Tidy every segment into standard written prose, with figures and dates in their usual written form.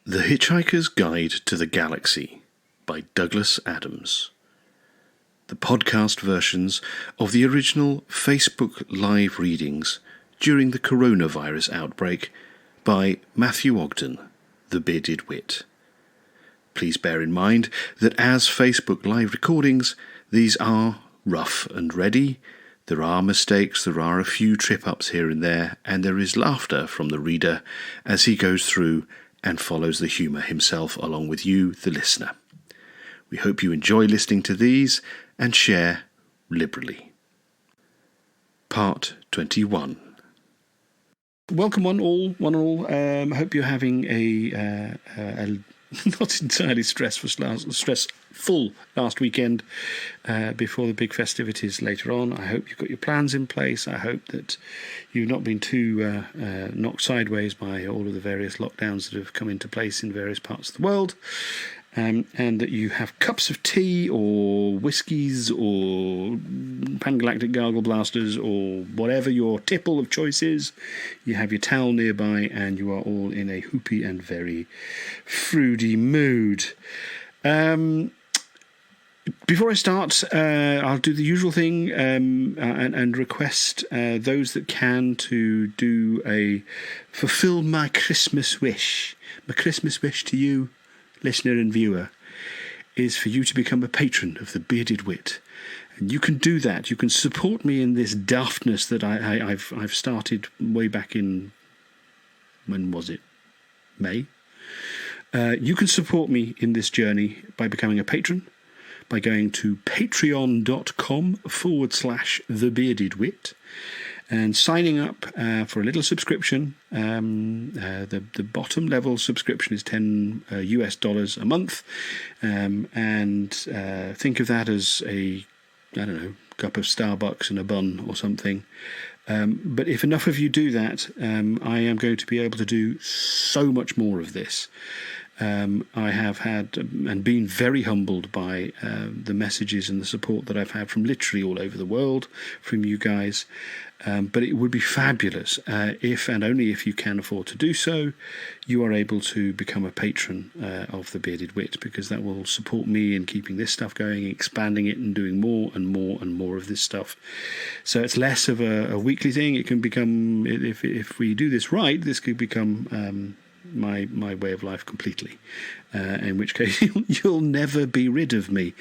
The Hitchhiker's Guide to the Galaxy by Douglas Adams. The podcast versions of the original Facebook Live readings during the coronavirus outbreak by Matthew Ogden, the Bearded Wit. Please bear in mind that as Facebook Live recordings, these are rough and ready. There are mistakes, there are a few trip-ups here and there, and there is laughter from the reader as he goes through and follows the humour himself along with you, the listener. We hope you enjoy listening to these and share liberally. Part 21. Welcome one and all. I hope you're having a not entirely stressful last weekend before the big festivities later on. I hope you've got your plans in place. I hope that you've not been too knocked sideways by all of the various lockdowns that have come into place in various parts of the world. And that you have cups of tea or whiskies or Pangalactic Gargle Blasters or whatever your tipple of choice is. You have your towel nearby and you are all in a hoopy and very fruity mood. Before I start, I'll do the usual thing and request those that can to do fulfill my Christmas wish. My Christmas wish to you, listener and viewer, is for you to become a patron of the Bearded Wit. And you can do that. You can support me in this daftness that I've started way back in, when was it? May? You can support me in this journey by becoming a patron, by going to patreon.com/thebeardedwit and signing up for a little subscription. The bottom level subscription is $10 a month. And think of that as cup of Starbucks and a bun or something. But if enough of you do that, I am going to be able to do so much more of this. I have had and been very humbled by the messages and the support that I've had from literally all over the world from you guys. But it would be fabulous if and only if you can afford to do so, you are able to become a patron of the Bearded Wit, because that will support me in keeping this stuff going, expanding it and doing more and more and more of this stuff. So it's less of a weekly thing. It can become, if we do this right, this could become my way of life completely, in which case you'll never be rid of me.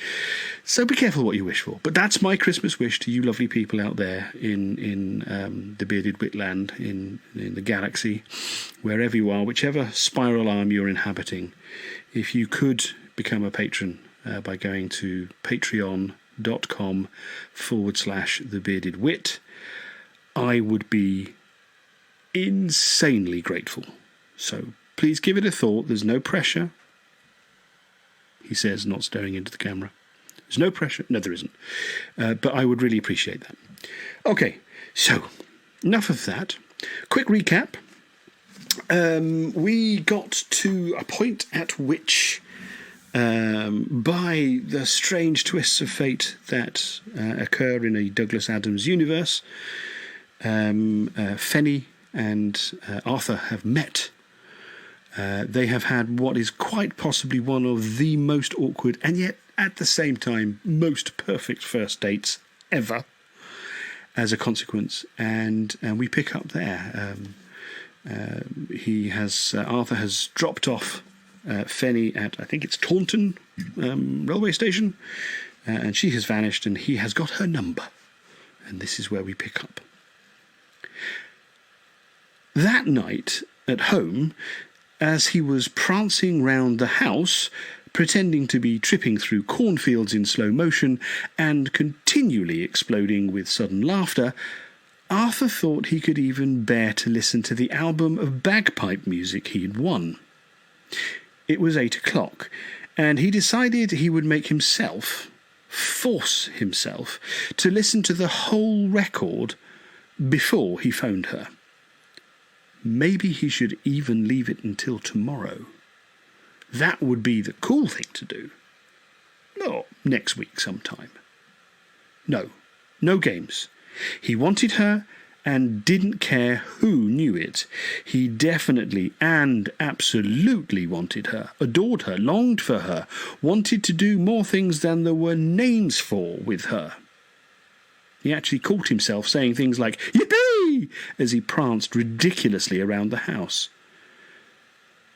So be careful what you wish for. But that's my Christmas wish to you lovely people out there in the Bearded Wit land, in the galaxy, wherever you are, whichever spiral arm you're inhabiting. If you could become a patron by going to patreon.com/thebeardedwit, I would be insanely grateful. So please give it a thought. There's no pressure, he says, not staring into the camera. There's no pressure. No, there isn't. But I would really appreciate that. Okay, so enough of that. Quick recap. We got to a point at which, by the strange twists of fate that occur in a Douglas Adams universe, Fenny and Arthur have met. They have had what is quite possibly one of the most awkward and yet at the same time most perfect first dates ever as a consequence, and we pick up there. Arthur has dropped off Fenny at, I think it's Taunton railway station, and she has vanished, and he has got her number, and this is where we pick up. That night at home, as he was prancing round the house, pretending to be tripping through cornfields in slow motion and continually exploding with sudden laughter, Arthur thought he could even bear to listen to the album of bagpipe music he had won. It was 8 o'clock, and he decided he would force himself, to listen to the whole record before he phoned her. Maybe he should even leave it until tomorrow. That would be the cool thing to do. Or next week sometime. No games. He wanted her, and didn't care who knew it. He definitely and absolutely wanted her, adored her, longed for her, wanted to do more things than there were names for with her. He actually caught himself saying things like, "Yippee!" as he pranced ridiculously around the house.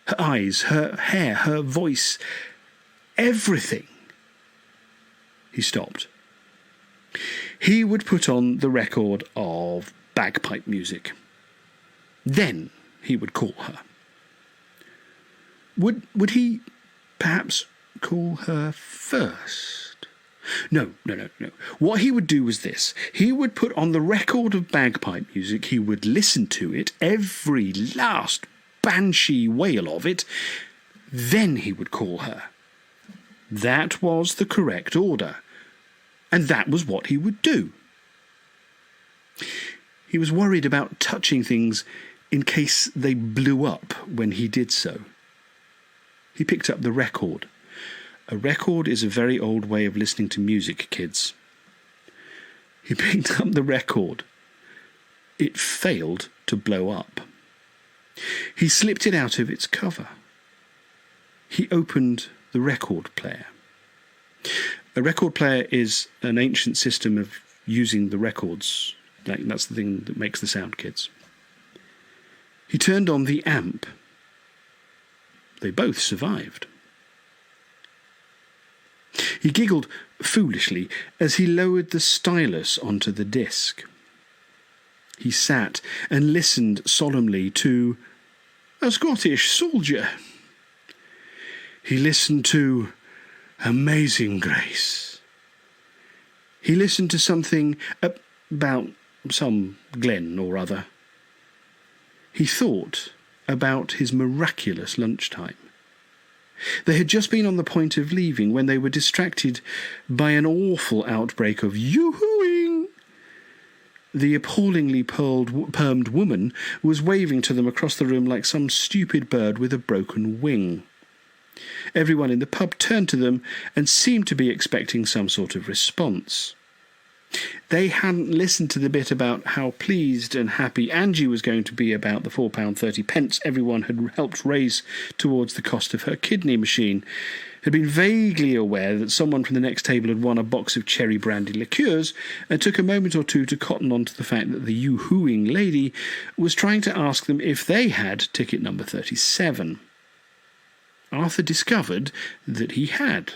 Her eyes, her hair, her voice, everything. He stopped. He would put on the record of bagpipe music. Then he would call her. Would he perhaps call her first? No. What he would do was this. He would put on the record of bagpipe music. He would listen to it, every last banshee wail of it. Then he would call her. That was the correct order. And that was what he would do. He was worried about touching things in case they blew up when he did so. He picked up the record. A record is a very old way of listening to music, kids. He picked up the record. It failed to blow up. He slipped it out of its cover. He opened the record player. A record player is an ancient system of using the records. That's the thing that makes the sound, kids. He turned on the amp. They both survived. He giggled foolishly as he lowered the stylus onto the disc. He sat and listened solemnly to A Scottish Soldier. He listened to Amazing Grace. He listened to something about some Glen or other. He thought about his miraculous lunchtime. They had just been on the point of leaving when they were distracted by an awful outbreak of yoo-hooing. The appallingly permed woman was waving to them across the room like some stupid bird with a broken wing. Everyone in the pub turned to them and seemed to be expecting some sort of response. They hadn't listened to the bit about how pleased and happy Angie was going to be about the £4.30 everyone had helped raise towards the cost of her kidney machine, had been vaguely aware that someone from the next table had won a box of cherry brandy liqueurs, and took a moment or two to cotton on to the fact that the yoo-hooing lady was trying to ask them if they had ticket number 37. Arthur discovered that he had.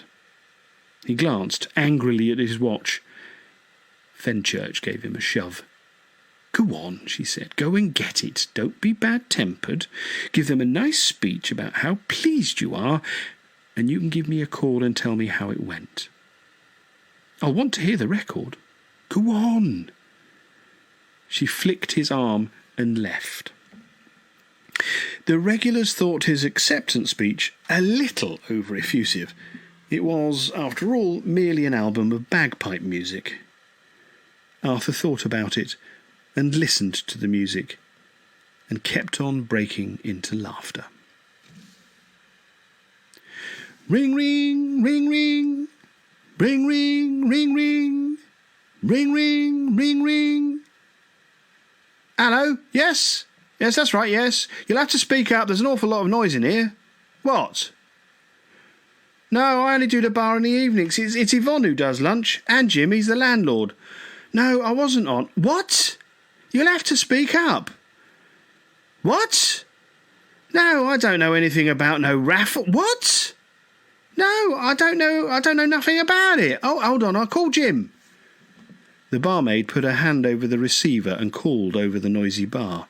He glanced angrily at his watch. Fenchurch gave him a shove. "Go on," she said. "Go and get it. Don't be bad-tempered. Give them a nice speech about how pleased you are, and you can give me a call and tell me how it went. I'll want to hear the record. Go on." She flicked his arm and left. The regulars thought his acceptance speech a little over-effusive. It was, after all, merely an album of bagpipe music. Arthur thought about it and listened to the music and kept on breaking into laughter. Ring, ring, ring, ring. Ring, ring, ring, ring. Ring, ring, ring, ring. Hello? Yes? Yes, that's right, yes. You'll have to speak up. There's an awful lot of noise in here. What? No, I only do the bar in the evenings. It's Yvonne who does lunch. And Jim, he's the landlord. No, I wasn't on. What? You'll have to speak up. What? No, I don't know anything about no raffle. What? No, I don't know nothing about it. Oh, hold on, I'll call Jim. The barmaid put her hand over the receiver and called over the noisy bar.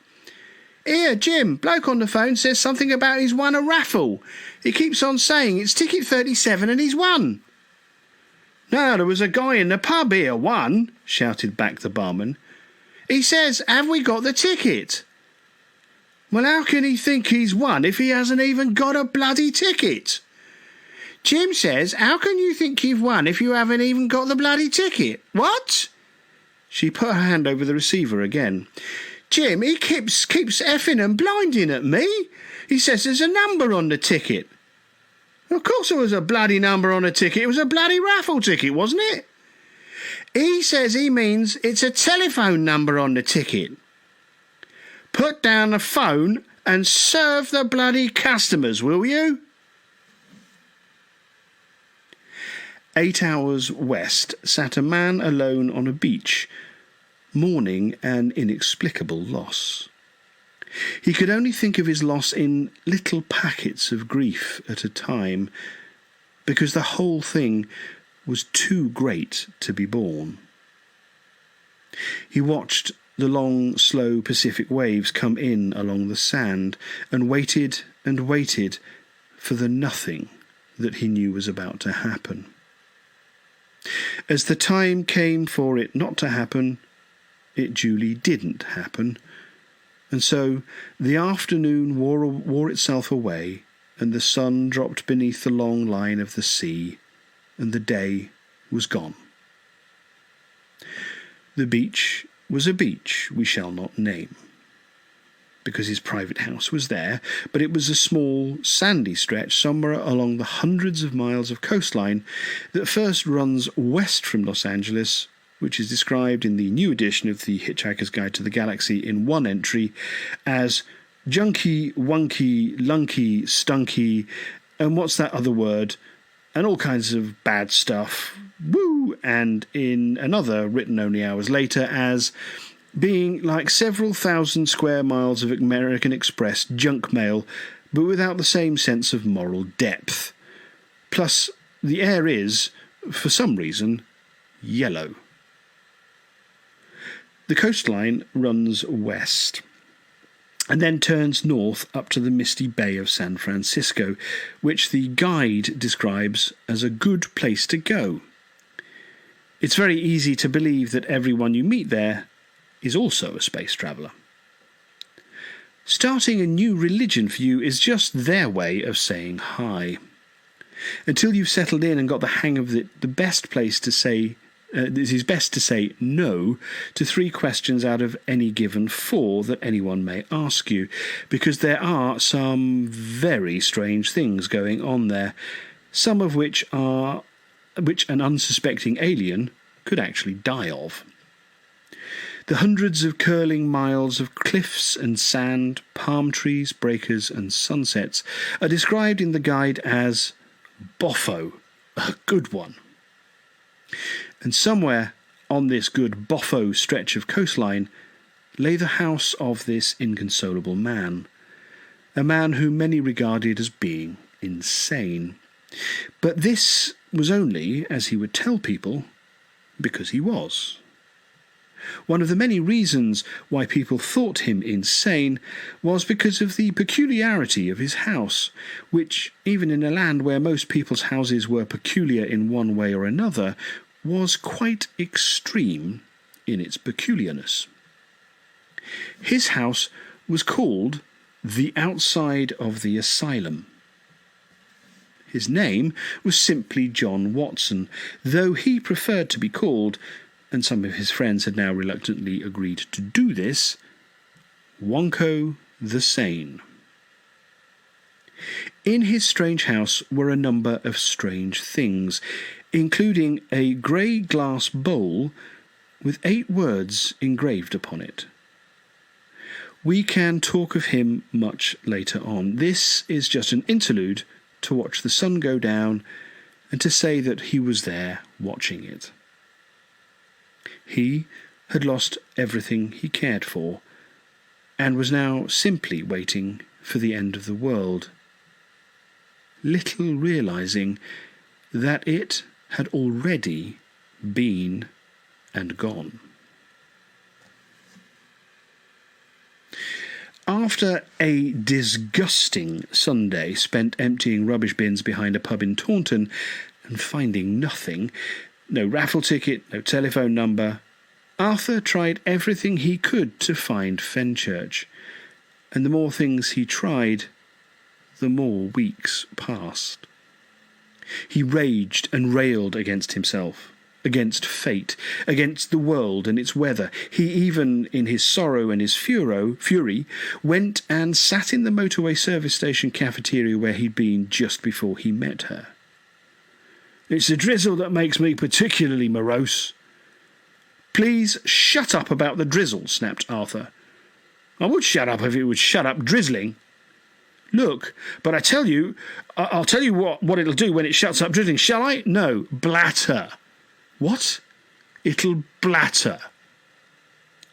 Here, Jim, bloke on the phone says something about he's won a raffle. He keeps on saying it's ticket 37 and he's won. No, there was a guy in the pub here won, shouted back the barman. He says, have we got the ticket? Well, how can he think he's won if he hasn't even got a bloody ticket? Jim says, how can you think you've won if you haven't even got the bloody ticket? What? She put her hand over the receiver again. Jim, he keeps effing and blinding at me. He says there's a number on the ticket. Of course there was a bloody number on the ticket. It was a bloody raffle ticket, wasn't it? He says he means it's a telephone number on the ticket. Put down the phone and serve the bloody customers, will you? 8 hours west sat a man alone on a beach, mourning an inexplicable loss. He could only think of his loss in little packets of grief at a time, because the whole thing was too great to be borne. He watched the long, slow Pacific waves come in along the sand and waited for the nothing that he knew was about to happen. As the time came for it not to happen, it duly didn't happen, and so the afternoon wore itself away, and the sun dropped beneath the long line of the sea, and the day was gone. The beach was a beach we shall not name, because his private house was there, but it was a small, sandy stretch somewhere along the hundreds of miles of coastline that first runs west from Los Angeles, which is described in the new edition of the Hitchhiker's Guide to the Galaxy in one entry as junky, wonky, lunky, stunky, and what's that other word, and all kinds of bad stuff, woo, and in another, written only hours later, as being like several thousand square miles of American Express junk mail, but without the same sense of moral depth. Plus, the air is, for some reason, yellow. The coastline runs west, and then turns north up to the misty bay of San Francisco, which the guide describes as a good place to go. It's very easy to believe that everyone you meet there is also a space traveller. Starting a new religion for you is just their way of saying hi. Until you've settled in and got the hang of it, it is best to say no to 3 questions out of any given 4 that anyone may ask you, because there are some very strange things going on there, some of which an unsuspecting alien could actually die of. The hundreds of curling miles of cliffs and sand, palm trees, breakers and sunsets are described in the guide as boffo, a good one. And somewhere on this good boffo stretch of coastline lay the house of this inconsolable man, a man whom many regarded as being insane. But this was only, as he would tell people, because he was. One of the many reasons why people thought him insane was because of the peculiarity of his house, which, even in a land where most people's houses were peculiar in one way or another, was quite extreme in its peculiarness. His house was called the outside of the asylum. His name was simply John Watson, though he preferred to be called, and some of his friends had now reluctantly agreed to do this, Wonko the Sane. In his strange house were a number of strange things, including a grey glass bowl with 8 words engraved upon it. We can talk of him much later on. This is just an interlude to watch the sun go down and to say that he was there watching it. He had lost everything he cared for and was now simply waiting for the end of the world, little realizing that it had already been and gone. After a disgusting Sunday spent emptying rubbish bins behind a pub in Taunton and finding nothing, no raffle ticket, no telephone number, Arthur tried everything he could to find Fenchurch, and the more things he tried, the more weeks passed. He raged and railed against himself, against fate, against the world and its weather. He even, in his sorrow and his fury, went and sat in the motorway service station cafeteria where he'd been just before he met her. "It's the drizzle that makes me particularly morose." "Please shut up about the drizzle," snapped Arthur. I would shut up if it would shut up drizzling. Look, but I'll tell you what it'll do when it shuts up drizzling, shall I? No, blatter. What? It'll blatter.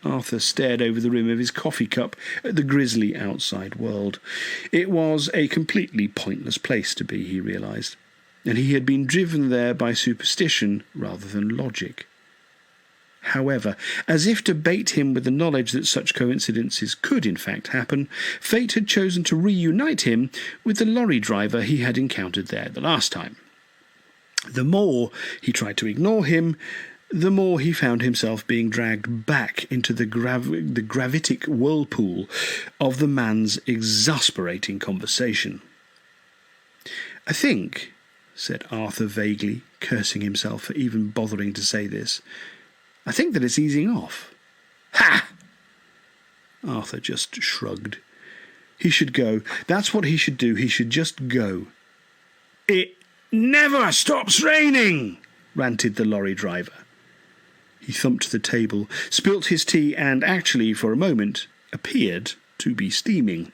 Arthur stared over the rim of his coffee cup at the grisly outside world. It was a completely pointless place to be, he realised, and he had been driven there by superstition rather than logic. However, as if to bait him with the knowledge that such coincidences could in fact happen, fate had chosen to reunite him with the lorry driver he had encountered there the last time. The more he tried to ignore him, the more he found himself being dragged back into the gravitic whirlpool of the man's exasperating conversation. "I think," said Arthur vaguely, cursing himself for even bothering to say this, "I think that it's easing off." "Ha!" Arthur just shrugged. He should go. That's what he should do. He should just go. "It never stops raining," ranted the lorry driver. He thumped the table, spilt his tea, and actually, for a moment, appeared to be steaming.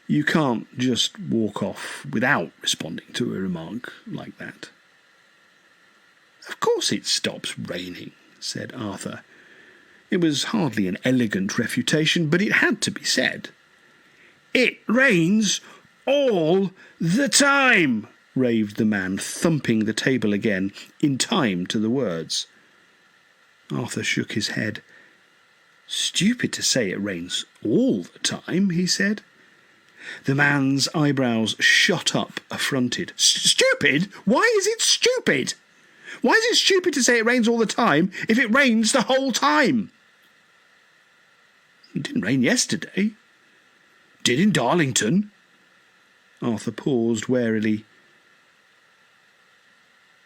You can't just walk off without responding to a remark like that. "Of course it stops raining," said Arthur. It was hardly an elegant refutation, but it had to be said. "It rains all the time," raved the man, thumping the table again, in time to the words. Arthur shook his head. "Stupid to say it rains all the time," he said. The man's eyebrows shot up, affronted. "Stupid? Why is it stupid? Why is it stupid to say it rains all the time if it rains the whole time?" "It didn't rain yesterday." "Did in Darlington." Arthur paused warily.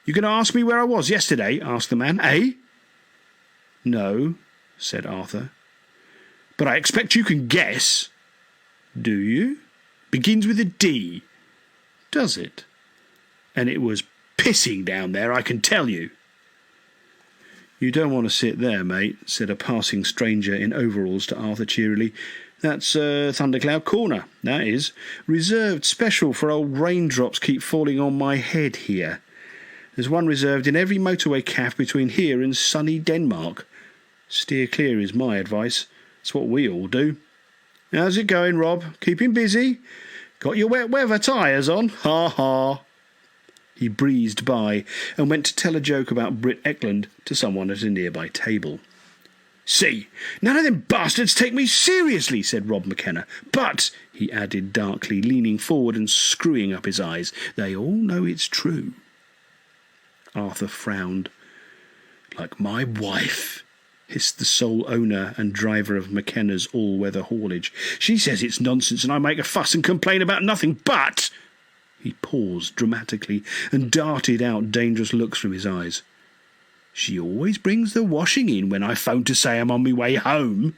"You going to ask me where I was yesterday?" asked the man. "Eh?" "No," said Arthur. "But I expect you can guess." "Do you? Begins with a D." "Does it? And it was pissing down there, I can tell you." "You don't want to sit there, mate," said a passing stranger in overalls to Arthur cheerily. "That's Thundercloud Corner, that is. Reserved special for old raindrops keep falling on my head here. There's one reserved in every motorway calf between here and sunny Denmark. Steer clear is my advice. It's what we all do. How's it going, Rob? Keeping busy? Got your wet weather tyres on? Ha ha." He breezed by and went to tell a joke about Britt Ekland to someone at a nearby table. "See, none of them bastards take me seriously," said Rob McKenna. "But," he added darkly, leaning forward and screwing up his eyes, "they all know it's true." Arthur frowned. "Like my wife," hissed the sole owner and driver of McKenna's all-weather haulage. "She says it's nonsense and I make a fuss and complain about nothing, but—" He paused dramatically and darted out dangerous looks from his eyes. "She always brings the washing in when I phone to say I'm on my way home."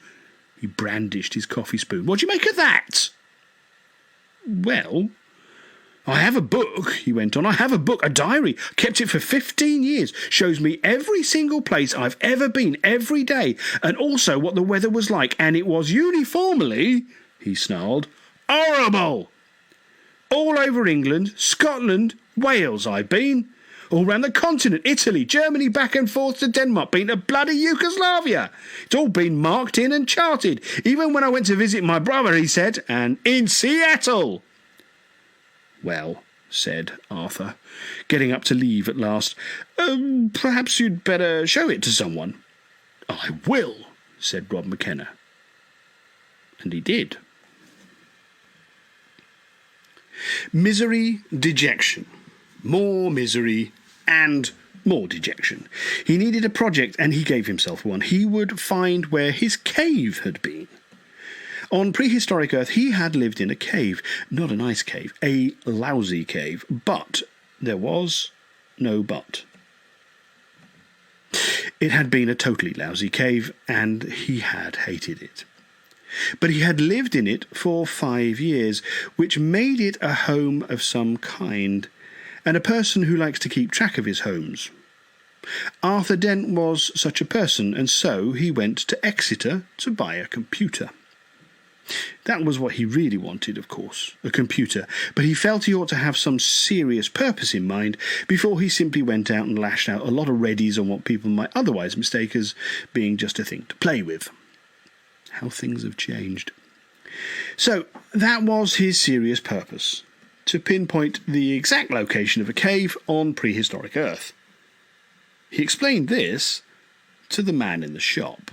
He brandished his coffee spoon. "What do you make of that?" "Well, I have a book," he went on. "I have a book, a diary. Kept it for 15 years. Shows me every single place I've ever been, every day, and also what the weather was like. And it was uniformly," he snarled, "horrible. All over England, Scotland, Wales I've been. All round the continent, Italy, Germany, back and forth to Denmark, been to bloody Yugoslavia. It's all been marked in and charted. Even when I went to visit my brother," he said, "and in Seattle." "Well," said Arthur, getting up to leave at last, "perhaps you'd better show it to someone." "I will," said Rob McKenna. And he did. Misery, dejection, more misery, and more dejection. He needed a project, and he gave himself one. He would find where his cave had been. On prehistoric Earth, he had lived in a cave. Not a nice cave, a lousy cave. But there was no but. It had been a totally lousy cave, and he had hated it. But he had lived in it for 5 years, which made it a home of some kind, and a person who likes to keep track of his homes. Arthur Dent was such a person, and so he went to Exeter to buy a computer. That was what he really wanted, of course, a computer, but he felt he ought to have some serious purpose in mind before he simply went out and lashed out a lot of readies on what people might otherwise mistake as being just a thing to play with. How things have changed. So, that was his serious purpose, to pinpoint the exact location of a cave on prehistoric Earth. He explained this to the man in the shop.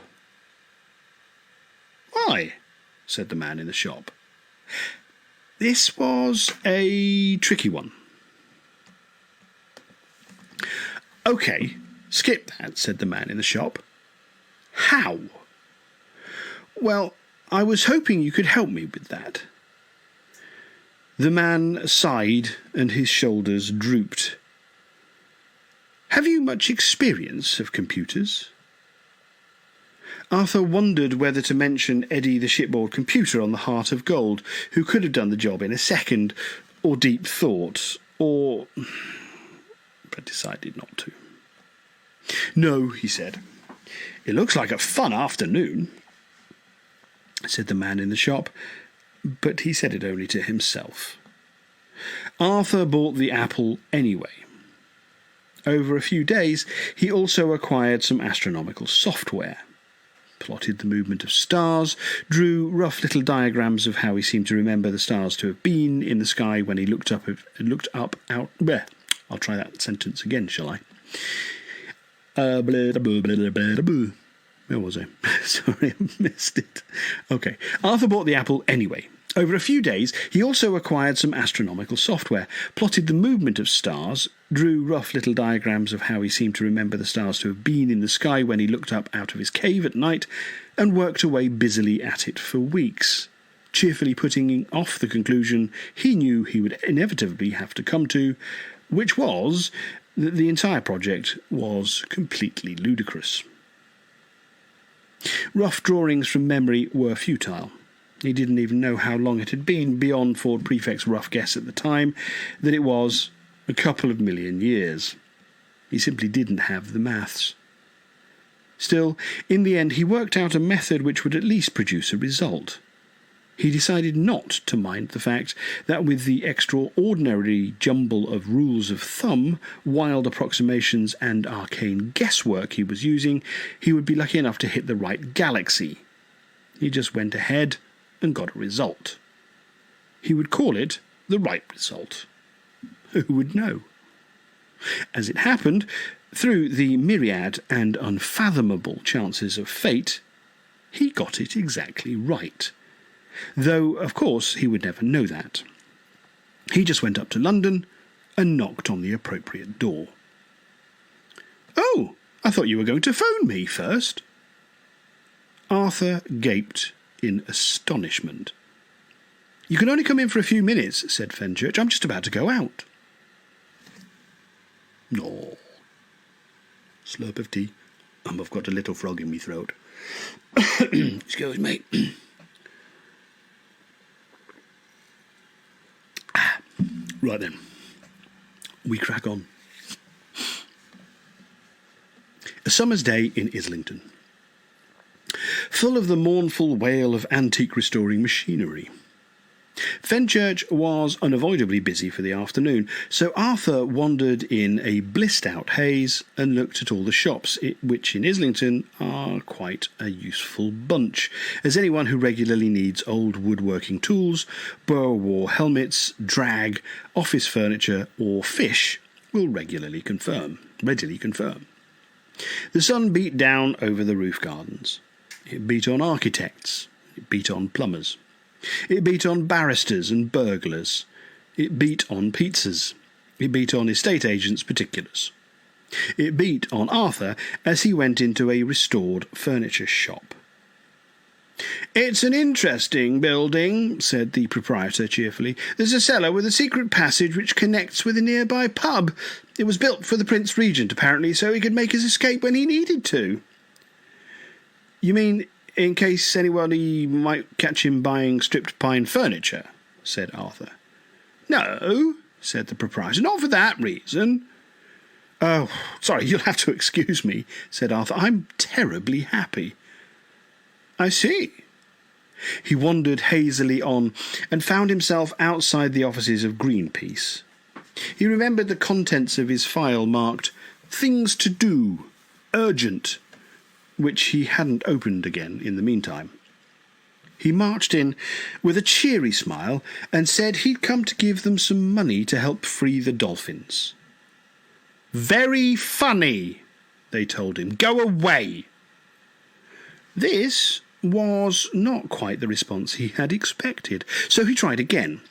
"Why?" said the man in the shop. This was a tricky one. "OK, skip that," said the man in the shop. "How?" "Well, I was hoping you could help me with that." The man sighed and his shoulders drooped. "Have you much experience of computers?" Arthur wondered whether to mention Eddie the shipboard computer on the Heart of Gold, who could have done the job in a second, or deep thought, or... but decided not to. "No," he said. "It looks like a fun afternoon," said the man in the shop, but he said it only to himself. Arthur bought the apple anyway. Over a few days, he also acquired some astronomical software. Plotted the movement of stars, drew rough little diagrams of how he seemed to remember the stars to have been in the sky when he looked up out. I'll try that sentence again, shall I? Where was I? Sorry, I missed it. Okay. Arthur bought the apple anyway. Over a few days, he also acquired some astronomical software, plotted the movement of stars, drew rough little diagrams of how he seemed to remember the stars to have been in the sky when he looked up out of his cave at night, and worked away busily at it for weeks, cheerfully putting off the conclusion he knew he would inevitably have to come to, which was that the entire project was completely ludicrous. Rough drawings from memory were futile. He didn't even know how long it had been, beyond Ford Prefect's rough guess at the time, that it was a couple of million years. He simply didn't have the maths. Still, in the end, he worked out a method which would at least produce a result. He decided not to mind the fact that with the extraordinary jumble of rules of thumb, wild approximations and arcane guesswork he was using, he would be lucky enough to hit the right galaxy. He just went ahead and got a result. He would call it the right result. Who would know? As it happened, through the myriad and unfathomable chances of fate, he got it exactly right. Though, of course, he would never know that. He just went up to London and knocked on the appropriate door. "Oh, I thought you were going to phone me first." Arthur gaped in astonishment. "You can only come in for a few minutes," said Fenchurch. "I'm just about to go out." "No." Slurp of tea. I've got a little frog in my throat. Excuse me. Right then. We crack on. A summer's day in Islington. Full of the mournful wail of antique restoring machinery. Fenchurch was unavoidably busy for the afternoon, so Arthur wandered in a blissed-out haze and looked at all the shops, which in Islington are quite a useful bunch, as anyone who regularly needs old woodworking tools, Boer War helmets, drag, office furniture, or fish will readily confirm. The sun beat down over the roof gardens. It beat on architects. It beat on plumbers. It beat on barristers and burglars. It beat on pizzas. It beat on estate agents' particulars. It beat on Arthur as he went into a restored furniture shop. "It's an interesting building," said the proprietor cheerfully. "There's a cellar with a secret passage which connects with a nearby pub. It was built for the Prince Regent, apparently, so he could make his escape when he needed to." "You mean in case anybody might catch him buying stripped pine furniture?" said Arthur. "No," said the proprietor, "not for that reason." "Oh, sorry, you'll have to excuse me," said Arthur. "I'm terribly happy." "I see." He wandered hazily on and found himself outside the offices of Greenpeace. He remembered the contents of his file marked "Things to Do, Urgent," which he hadn't opened again in the meantime. He marched in with a cheery smile and said he'd come to give them some money to help free the dolphins. "Very funny," they told him. "Go away." This was not quite the response he had expected, so he tried again.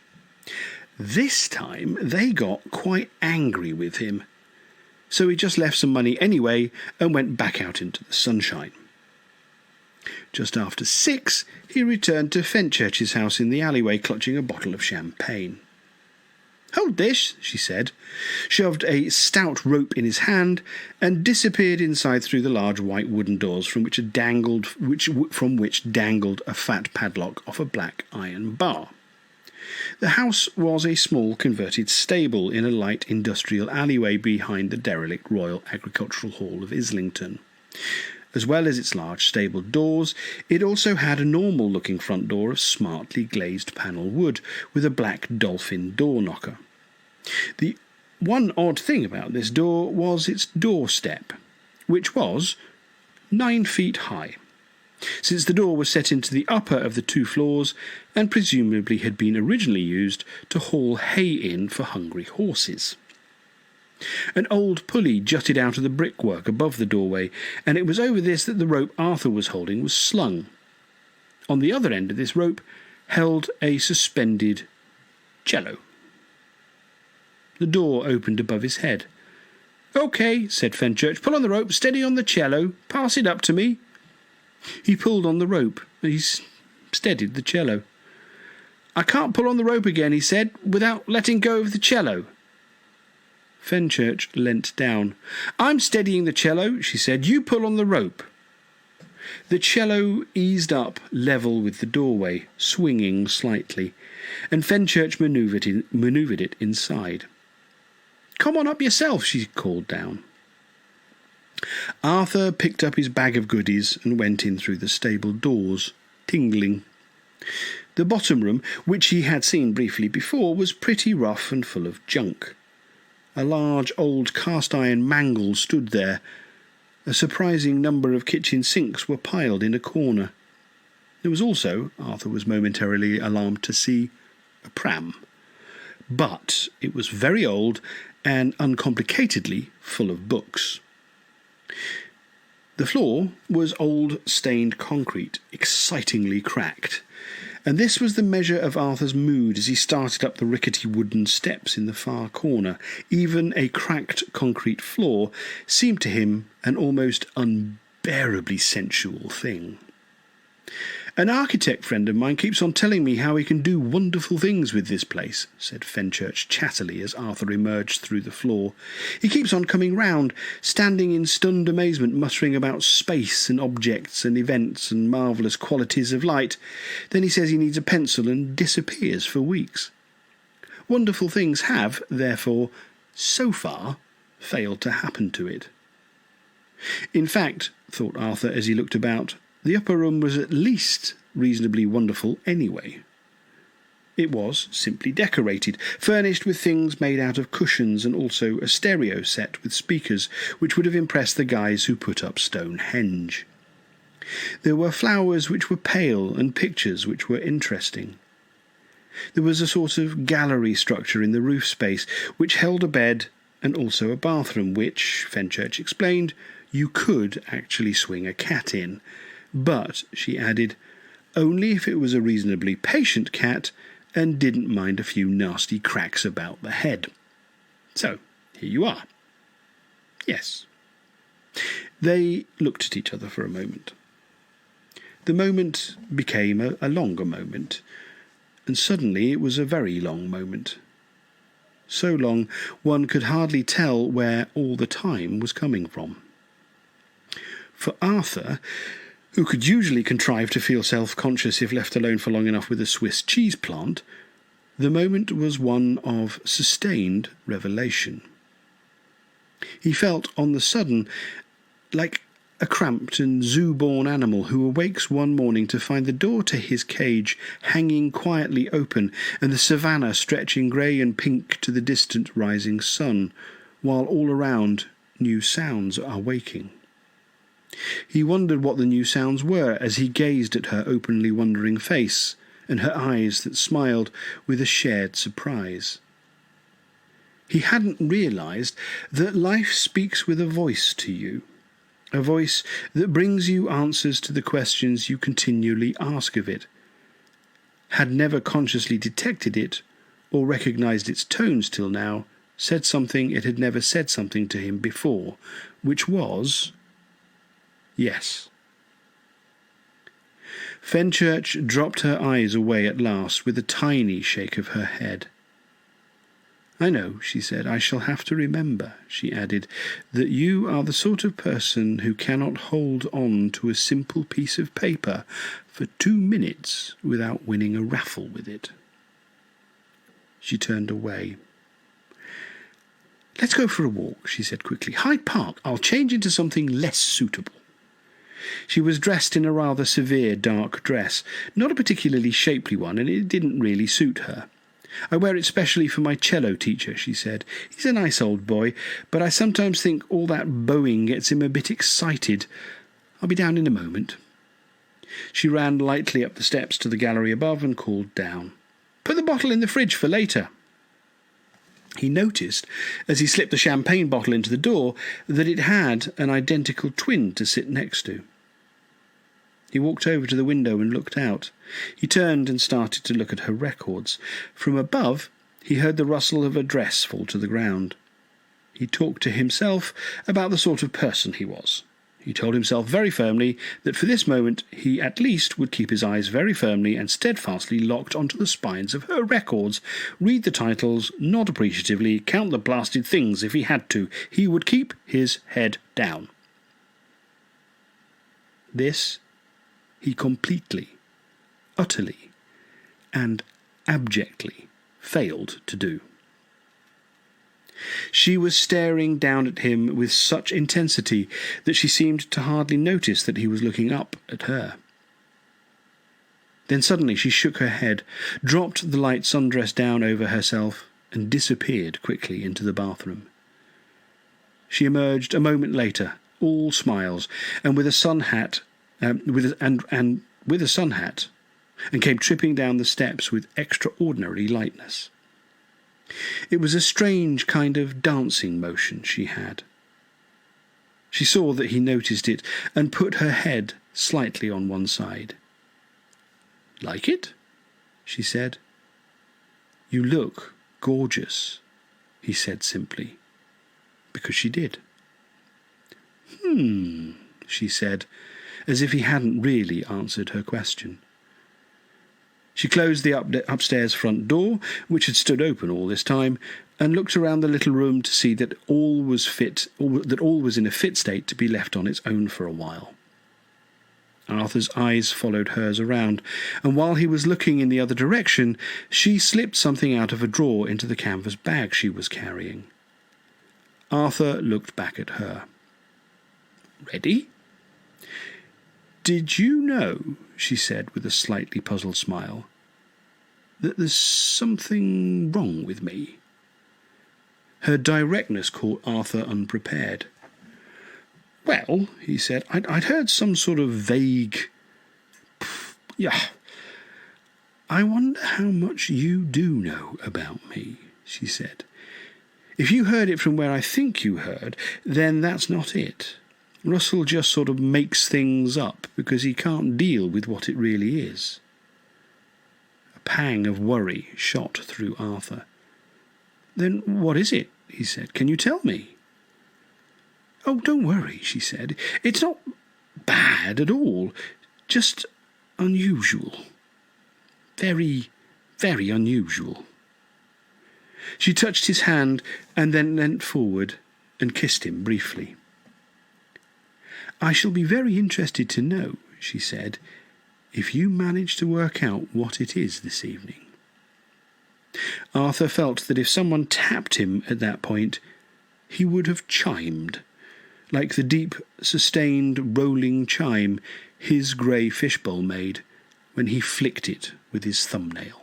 This time they got quite angry with him, so he just left some money anyway and went back out into the sunshine. Just after 6, he returned to Fenchurch's house in the alleyway, clutching a bottle of champagne. "Hold this," she said, shoved a stout rope in his hand, and disappeared inside through the large white wooden doors from which dangled a fat padlock off a black iron bar. The house was a small converted stable in a light industrial alleyway behind the derelict Royal Agricultural Hall of Islington. As well as its large stable doors, it also had a normal-looking front door of smartly glazed panel wood with a black dolphin door knocker. The one odd thing about this door was its doorstep, which was 9 feet high, since the door was set into the upper of the 2 floors and presumably had been originally used to haul hay in for hungry horses. An old pulley jutted out of the brickwork above the doorway, and it was over this that the rope Arthur was holding was slung. On the other end of this rope held a suspended cello. The door opened above his head. "OK," said Fenchurch, "pull on the rope, steady on the cello, pass it up to me." He pulled on the rope, and he steadied the cello. "I can't pull on the rope again," he said, "without letting go of the cello." Fenchurch leant down. "I'm steadying the cello," she said. "You pull on the rope." The cello eased up level with the doorway, swinging slightly, and Fenchurch manoeuvred it inside. "Come on up yourself," she called down. Arthur picked up his bag of goodies and went in through the stable doors, tingling. The bottom room, which he had seen briefly before, was pretty rough and full of junk. A large old cast-iron mangle stood there. A surprising number of kitchen sinks were piled in a corner. There was also, Arthur was momentarily alarmed to see, a pram. But it was very old and uncomplicatedly full of books. The floor was old stained concrete, excitingly cracked, and this was the measure of Arthur's mood as he started up the rickety wooden steps in the far corner. Even a cracked concrete floor seemed to him an almost unbearably sensual thing. "An architect friend of mine keeps on telling me how he can do wonderful things with this place," said Fenchurch chattily as Arthur emerged through the floor. "He keeps on coming round, standing in stunned amazement, muttering about space and objects and events and marvellous qualities of light. Then he says he needs a pencil and disappears for weeks. Wonderful things have, therefore, so far, failed to happen to it." In fact, thought Arthur as he looked about, the upper room was at least reasonably wonderful anyway. It was simply decorated, furnished with things made out of cushions and also a stereo set with speakers which would have impressed the guys who put up Stonehenge. There were flowers which were pale and pictures which were interesting. There was a sort of gallery structure in the roof space which held a bed and also a bathroom which, Fenchurch explained, you could actually swing a cat in. But, she added, only if it was a reasonably patient cat and didn't mind a few nasty cracks about the head. So, here you are. Yes. They looked at each other for a moment. The moment became a longer moment, and suddenly it was a very long moment. So long one could hardly tell where all the time was coming from. For Arthur, who could usually contrive to feel self-conscious if left alone for long enough with a Swiss cheese plant, the moment was one of sustained revelation. He felt on the sudden like a cramped and zoo-born animal who awakes one morning to find the door to his cage hanging quietly open and the savannah stretching grey and pink to the distant rising sun, while all around new sounds are waking. He wondered what the new sounds were as he gazed at her openly wondering face and her eyes that smiled with a shared surprise. He hadn't realised that life speaks with a voice to you, a voice that brings you answers to the questions you continually ask of it, had never consciously detected it or recognised its tones till now, said something it had never said something to him before, which was yes. Fenchurch dropped her eyes away at last with a tiny shake of her head. "I know," she said. "I shall have to remember," she added, "that you are the sort of person who cannot hold on to a simple piece of paper for 2 minutes without winning a raffle with it." She turned away. "Let's go for a walk," she said quickly. "Hyde Park. I'll change into something less suitable." She was dressed in a rather severe dark dress, not a particularly shapely one, and it didn't really suit her. "I wear it specially for my cello teacher," she said. "He's a nice old boy, but I sometimes think all that bowing gets him a bit excited. I'll be down in a moment." She ran lightly up the steps to the gallery above and called down, "Put the bottle in the fridge for later." He noticed, as he slipped the champagne bottle into the door, that it had an identical twin to sit next to. He walked over to the window and looked out. He turned and started to look at her records. From above, he heard the rustle of a dress fall to the ground. He talked to himself about the sort of person he was. He told himself very firmly that for this moment he at least would keep his eyes very firmly and steadfastly locked onto the spines of her records, read the titles, nod appreciatively, count the blasted things if he had to. He would keep his head down. This he completely, utterly, and abjectly failed to do. She was staring down at him with such intensity that she seemed to hardly notice that he was looking up at her. Then suddenly she shook her head, dropped the light sundress down over herself, and disappeared quickly into the bathroom. She emerged a moment later, all smiles, and with a sun hat, and came tripping down the steps with extraordinary lightness. It was a strange kind of dancing motion she had. She saw that he noticed it and put her head slightly on one side. "Like it?" she said. "You look gorgeous," he said simply, because she did. She said, as if he hadn't really answered her question. She closed the upstairs front door, which had stood open all this time, and looked around the little room to see that all was in a fit state to be left on its own for a while. Arthur's eyes followed hers around, and while he was looking in the other direction, she slipped something out of a drawer into the canvas bag she was carrying. Arthur looked back at her. "Ready?" "Did you know," she said with a slightly puzzled smile, "that there's something wrong with me?" Her directness caught Arthur unprepared. "Well," he said, I'd heard some sort of vague... Yeah. I wonder how much you do know about me," she said. "If you heard it from where I think you heard, then that's not it. Russell just sort of makes things up because he can't deal with what it really is." A pang of worry shot through Arthur. "Then what is it?" he said. "Can you tell me?" "Oh, don't worry," she said. "It's not bad at all. Just unusual. Very, very unusual." She touched his hand and then leant forward and kissed him briefly. "I shall be very interested to know," she said, "if you manage to work out what it is this evening." Arthur felt that if someone tapped him at that point, he would have chimed, like the deep, sustained, rolling chime his grey fishbowl made when he flicked it with his thumbnail.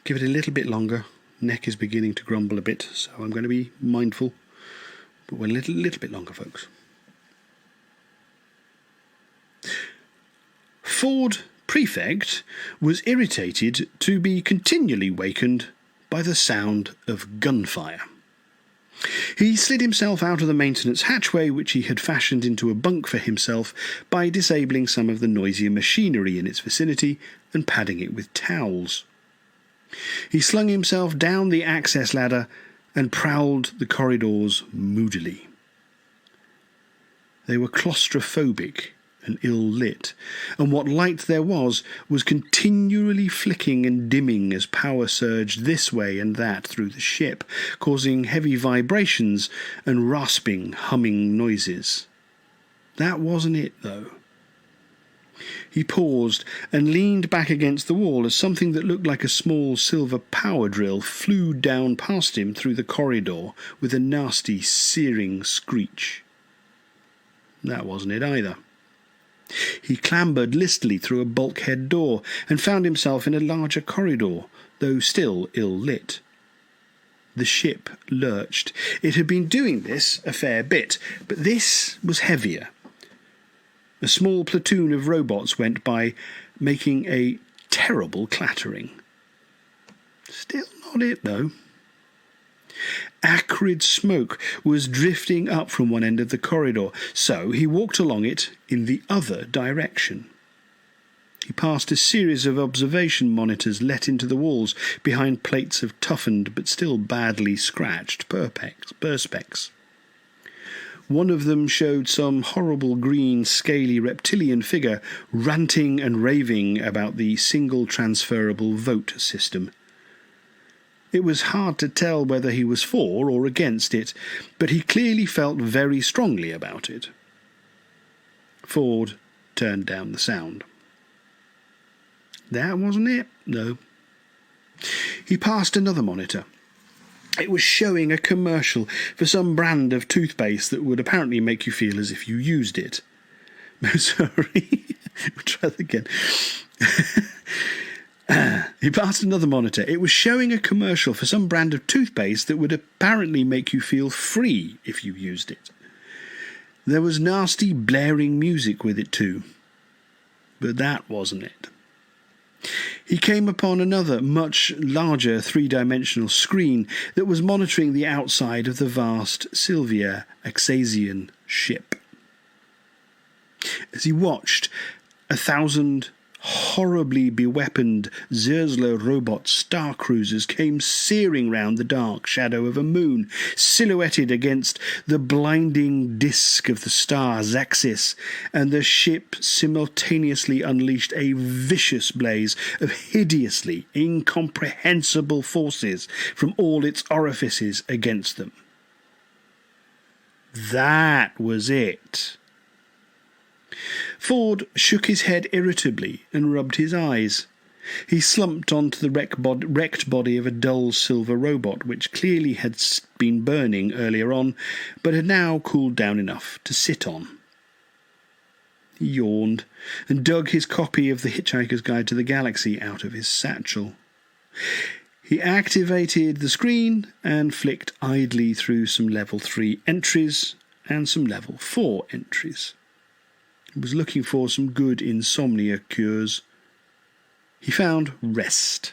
Give it a little bit longer. Neck is beginning to grumble a bit, so I'm going to be mindful. But we're a little bit longer, folks. Ford Prefect was irritated to be continually wakened by the sound of gunfire. He slid himself out of the maintenance hatchway, which he had fashioned into a bunk for himself by disabling some of the noisier machinery in its vicinity and padding it with towels. He slung himself down the access ladder and prowled the corridors moodily. They were claustrophobic and ill-lit, and what light there was continually flicking and dimming as power surged this way and that through the ship, causing heavy vibrations and rasping, humming noises. That wasn't it, though. He paused and leaned back against the wall as something that looked like a small silver power drill flew down past him through the corridor with a nasty, searing screech. That wasn't it either. He clambered listily through a bulkhead door and found himself in a larger corridor, though still ill-lit. The ship lurched. It had been doing this a fair bit, but this was heavier. A small platoon of robots went by, making a terrible clattering. Still not it, though. Acrid smoke was drifting up from one end of the corridor, so he walked along it in the other direction. He passed a series of observation monitors let into the walls behind plates of toughened but still badly scratched perspex. One of them showed some horrible green scaly reptilian figure ranting and raving about the single transferable vote system. It was hard to tell whether he was for or against it, but he clearly felt very strongly about it. Ford turned down the sound. That wasn't it, no. He passed another monitor. It was showing a commercial for some brand of toothpaste that would apparently make you feel as if you used it. Sorry. We'll try that again. He passed another monitor. It was showing a commercial for some brand of toothpaste that would apparently make you feel free if you used it. There was nasty blaring music with it too. But that wasn't it. He came upon another, much larger three-dimensional screen that was monitoring the outside of the vast Sylvia Axasian ship. As he watched, 1,000 horribly beweaponed Zersler robot star cruisers came searing round the dark shadow of a moon, silhouetted against the blinding disk of the star's axis, and the ship simultaneously unleashed a vicious blaze of hideously incomprehensible forces from all its orifices against them. That was it. Ford shook his head irritably and rubbed his eyes. He slumped onto the wrecked body of a dull silver robot, which clearly had been burning earlier on, but had now cooled down enough to sit on. He yawned and dug his copy of the Hitchhiker's Guide to the Galaxy out of his satchel. He activated the screen and flicked idly through some level 3 entries and some level 4 entries. He was looking for some good insomnia cures. He found rest,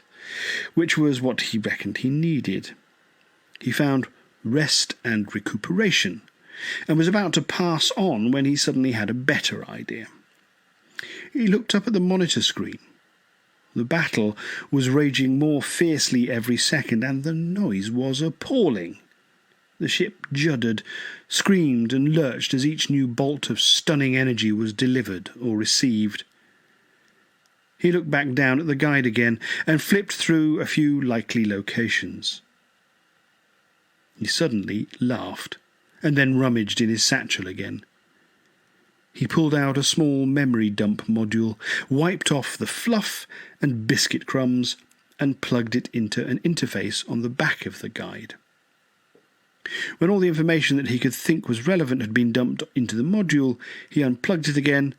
which was what he reckoned he needed. He found rest and recuperation, and was about to pass on when he suddenly had a better idea. He looked up at the monitor screen. The battle was raging more fiercely every second, and the noise was appalling. The ship juddered, screamed and lurched as each new bolt of stunning energy was delivered or received. He looked back down at the guide again and flipped through a few likely locations. He suddenly laughed and then rummaged in his satchel again. He pulled out a small memory dump module, wiped off the fluff and biscuit crumbs, and plugged it into an interface on the back of the guide. When all the information that he could think was relevant had been dumped into the module, he unplugged it again,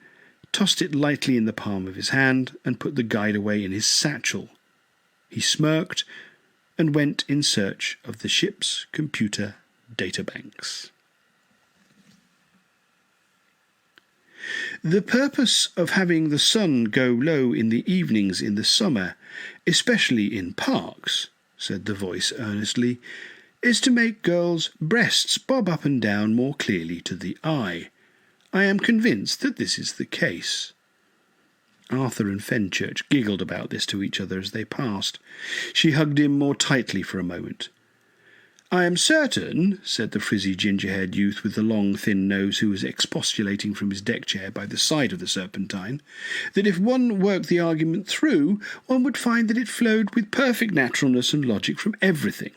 tossed it lightly in the palm of his hand, and put the guide away in his satchel. He smirked and went in search of the ship's computer databanks. The purpose of having the sun go low in the evenings in the summer, especially in parks, said the voice earnestly, is to make girls' breasts bob up and down more clearly to the eye. I am convinced that this is the case. Arthur and Fenchurch giggled about this to each other as they passed. She hugged him more tightly for a moment. I am certain, said the frizzy ginger-haired youth with the long, thin nose who was expostulating from his deck chair by the side of the Serpentine, that if one worked the argument through, one would find that it flowed with perfect naturalness and logic from everything.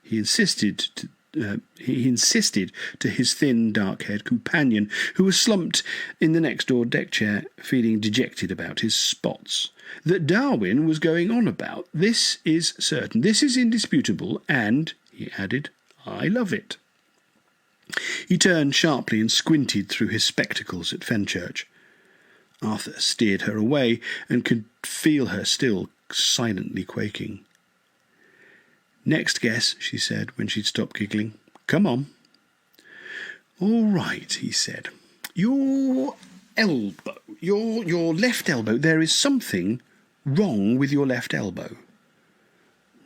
He insisted to his thin, dark-haired companion, who was slumped in the next-door deck chair, feeling dejected about his spots, that Darwin was going on about. This is certain, this is indisputable, and, he added, I love it. He turned sharply and squinted through his spectacles at Fenchurch. Arthur steered her away and could feel her still silently quaking. Next guess, she said, when she'd stopped giggling. Come on. All right, he said. Your elbow, your left elbow, there is something wrong with your left elbow.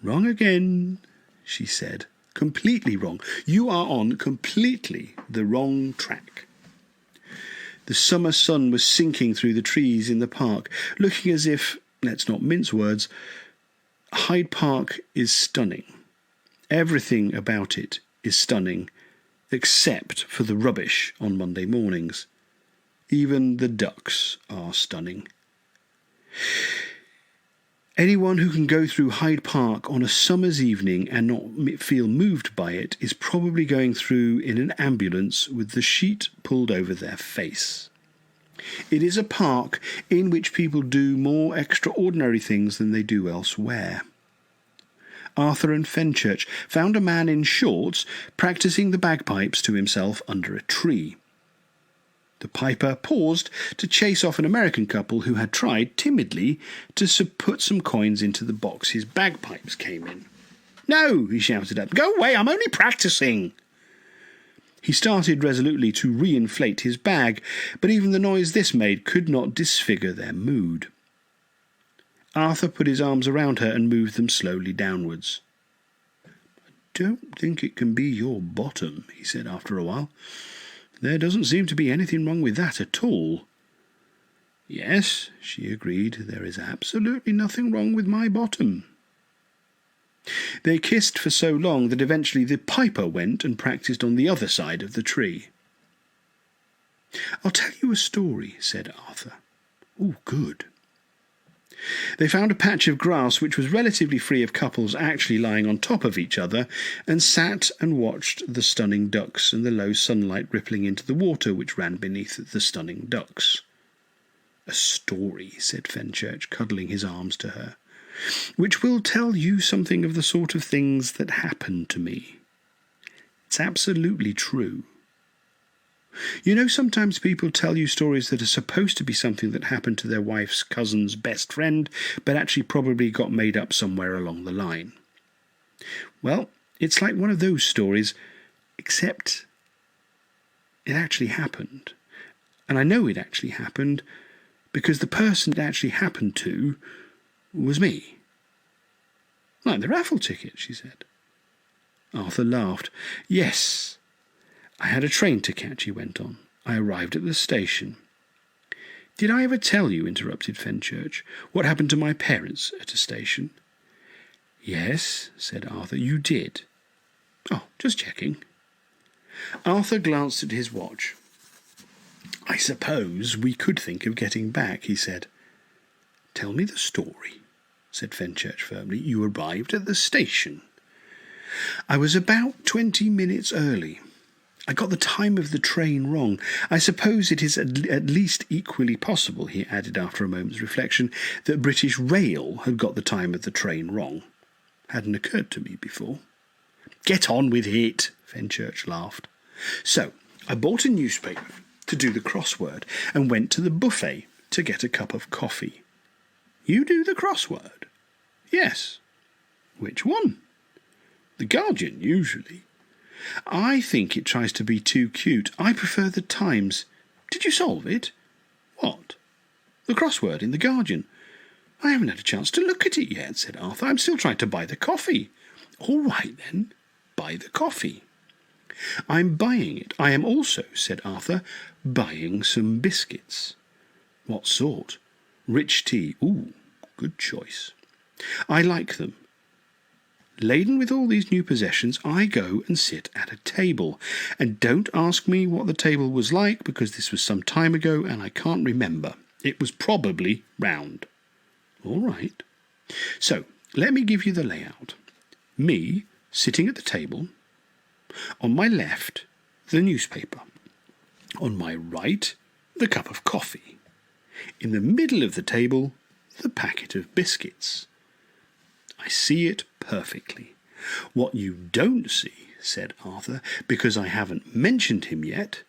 Wrong again, she said. Completely wrong. You are on completely the wrong track. The summer sun was sinking through the trees in the park, looking as if, let's not mince words, Hyde Park is stunning. Everything about it is stunning, except for the rubbish on Monday mornings. Even the ducks are stunning. Anyone who can go through Hyde Park on a summer's evening and not feel moved by it is probably going through in an ambulance with the sheet pulled over their face. It is a park in which people do more extraordinary things than they do elsewhere. Arthur and Fenchurch found a man in shorts practising the bagpipes to himself under a tree. The piper paused to chase off an American couple who had tried, timidly, to put some coins into the box his bagpipes came in. No, he shouted at them. Go away, I'm only practising. He started resolutely to re-inflate his bag, but even the noise this made could not disfigure their mood. Arthur put his arms around her and moved them slowly downwards. I don't think it can be your bottom, he said after a while. There doesn't seem to be anything wrong with that at all. Yes, she agreed, there is absolutely nothing wrong with my bottom. They kissed for so long that eventually the piper went and practised on the other side of the tree. I'll tell you a story, said Arthur. Oh, good. They found a patch of grass which was relatively free of couples actually lying on top of each other, and sat and watched the stunning ducks and the low sunlight rippling into the water which ran beneath the stunning ducks. A story, said Fenchurch, cuddling his arms to her, which will tell you something of the sort of things that happened to me. It's absolutely true. You know, sometimes people tell you stories that are supposed to be something that happened to their wife's cousin's best friend, but actually probably got made up somewhere along the line. Well, it's like one of those stories, except it actually happened. And I know it actually happened because the person it actually happened to was me. Like the raffle ticket, she said. Arthur laughed. Yes, I had a train to catch, he went on. I arrived at the station. Did I ever tell you, interrupted Fenchurch, what happened to my parents at a station? Yes, said Arthur, you did. Oh, just checking. Arthur glanced at his watch. I suppose we could think of getting back, he said. Tell me the story, said Fenchurch firmly. You arrived at the station. I was about 20 minutes early. I got the time of the train wrong. I suppose it is at least equally possible, he added after a moment's reflection, that British Rail had got the time of the train wrong. Hadn't occurred to me before. Get on with it, Fenchurch laughed. So, I bought a newspaper to do the crossword and went to the buffet to get a cup of coffee. You do the crossword? Yes. Which one? The Guardian, usually. I think it tries to be too cute. I prefer the Times. Did you solve it? What? The crossword in the Guardian. I haven't had a chance to look at it yet, said Arthur. I'm still trying to buy the coffee. All right, then. Buy the coffee. I'm buying it. I am also, said Arthur, buying some biscuits. What sort? Rich tea. Ooh, good choice. I like them. Laden with all these new possessions, I go and sit at a table. And don't ask me what the table was like, because this was some time ago and I can't remember. It was probably round. All right. So, let me give you the layout. Me, sitting at the table. On my left, the newspaper. On my right, the cup of coffee. In the middle of the table, the packet of biscuits. I see it perfectly. What you don't see, said Arthur, because I haven't mentioned him yet,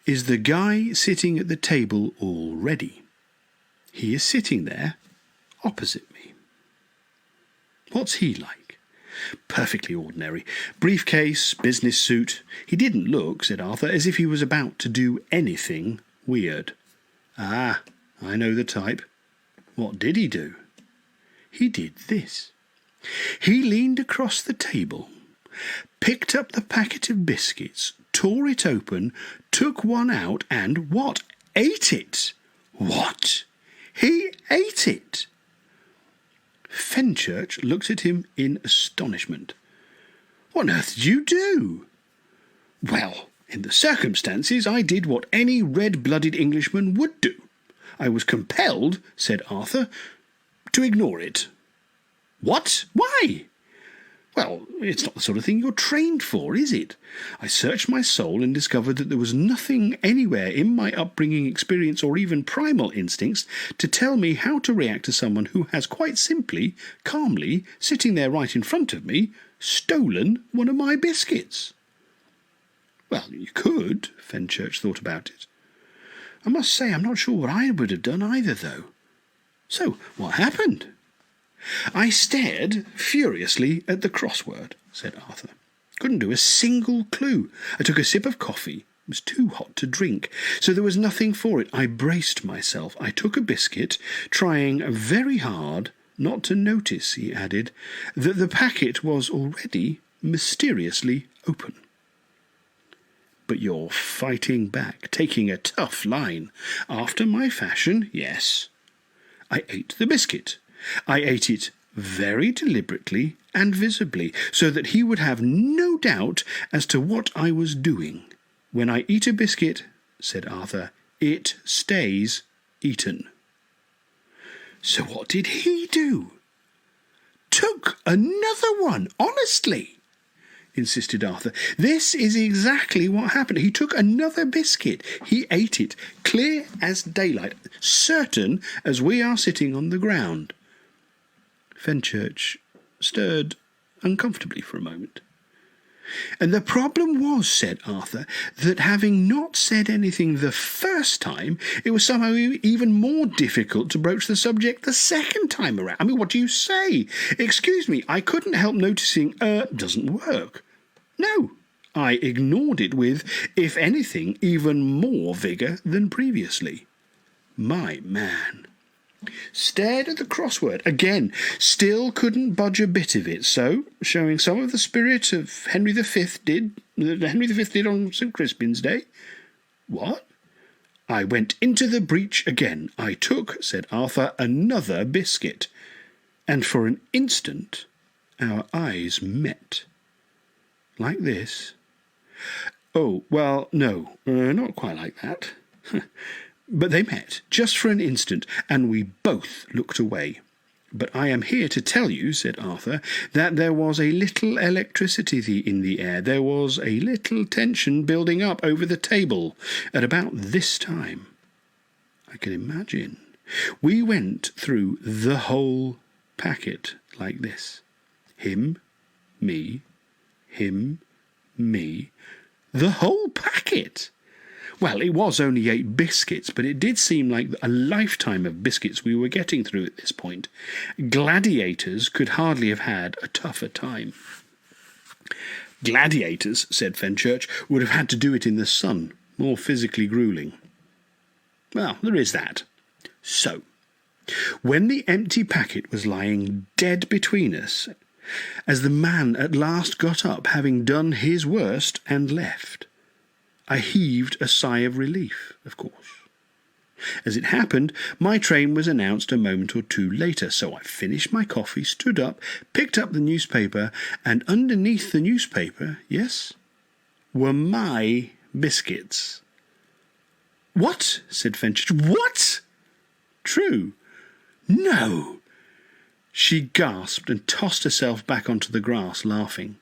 is the guy sitting at the table already. He is sitting there opposite me. What's he like? Perfectly ordinary. Briefcase, business suit. He didn't look, said Arthur, as if he was about to do anything weird. Ah, I know the type. What did he do? He did this. He leaned across the table, picked up the packet of biscuits, tore it open, took one out, and what? Ate it! What? He ate it! Fenchurch looked at him in astonishment. What on earth did you do? Well, in the circumstances, I did what any red-blooded Englishman would do. I was compelled, said Arthur, to ignore it. What? Why? Well, it's not the sort of thing you're trained for, is it? I searched my soul and discovered that there was nothing anywhere in my upbringing, experience, or even primal instincts to tell me how to react to someone who has quite simply, calmly, sitting there right in front of me, stolen one of my biscuits. Well, you could, Fenchurch thought about it. I must say I'm not sure what I would have done either, though. So, what happened? I stared furiously at the crossword, said Arthur. Couldn't do a single clue. I took a sip of coffee. It was too hot to drink, so there was nothing for it. I braced myself. I took a biscuit, trying very hard not to notice, he added, that the packet was already mysteriously open. But you're fighting back, taking a tough line. After my fashion, yes. I ate the biscuit. I ate it very deliberately and visibly, so that he would have no doubt as to what I was doing. When I eat a biscuit, said Arthur, it stays eaten. So what did he do? Took another one, honestly, insisted Arthur. This is exactly what happened. He took another biscuit. He ate it, clear as daylight, certain as we are sitting on the ground. Fenchurch stirred uncomfortably for a moment. And the problem was, said Arthur, that having not said anything the first time, it was somehow even more difficult to broach the subject the second time around. I mean, what do you say? Excuse me, I couldn't help noticing, doesn't work. No, I ignored it with, if anything, even more vigour than previously. My man. Stared at the crossword again, still couldn't budge a bit of it, so, showing some of the spirit of Henry V did on St. Crispin's Day. What? I went into the breach again. I took, said Arthur, another biscuit, and for an instant our eyes met. Like this? Oh, well, no, not quite like that. But they met, just for an instant, and we both looked away. "But I am here to tell you," said Arthur, "that there was a little electricity in the air. There was a little tension building up over the table at about this time." I can imagine. "We went through the whole packet like this. Him, me, him, me. The whole packet! Well, it was only 8 biscuits, but it did seem like a lifetime of biscuits we were getting through at this point. Gladiators could hardly have had a tougher time." "Gladiators," said Fenchurch, "would have had to do it in the sun, more physically gruelling." "Well, there is that. So, when the empty packet was lying dead between us, as the man at last got up, having done his worst, and left, I heaved a sigh of relief, of course. As it happened, my train was announced a moment or two later, so I finished my coffee, stood up, picked up the newspaper, and underneath the newspaper, yes, were my biscuits." "What?" said Fenchurch. "What?" "True." "No." She gasped and tossed herself back onto the grass, laughing.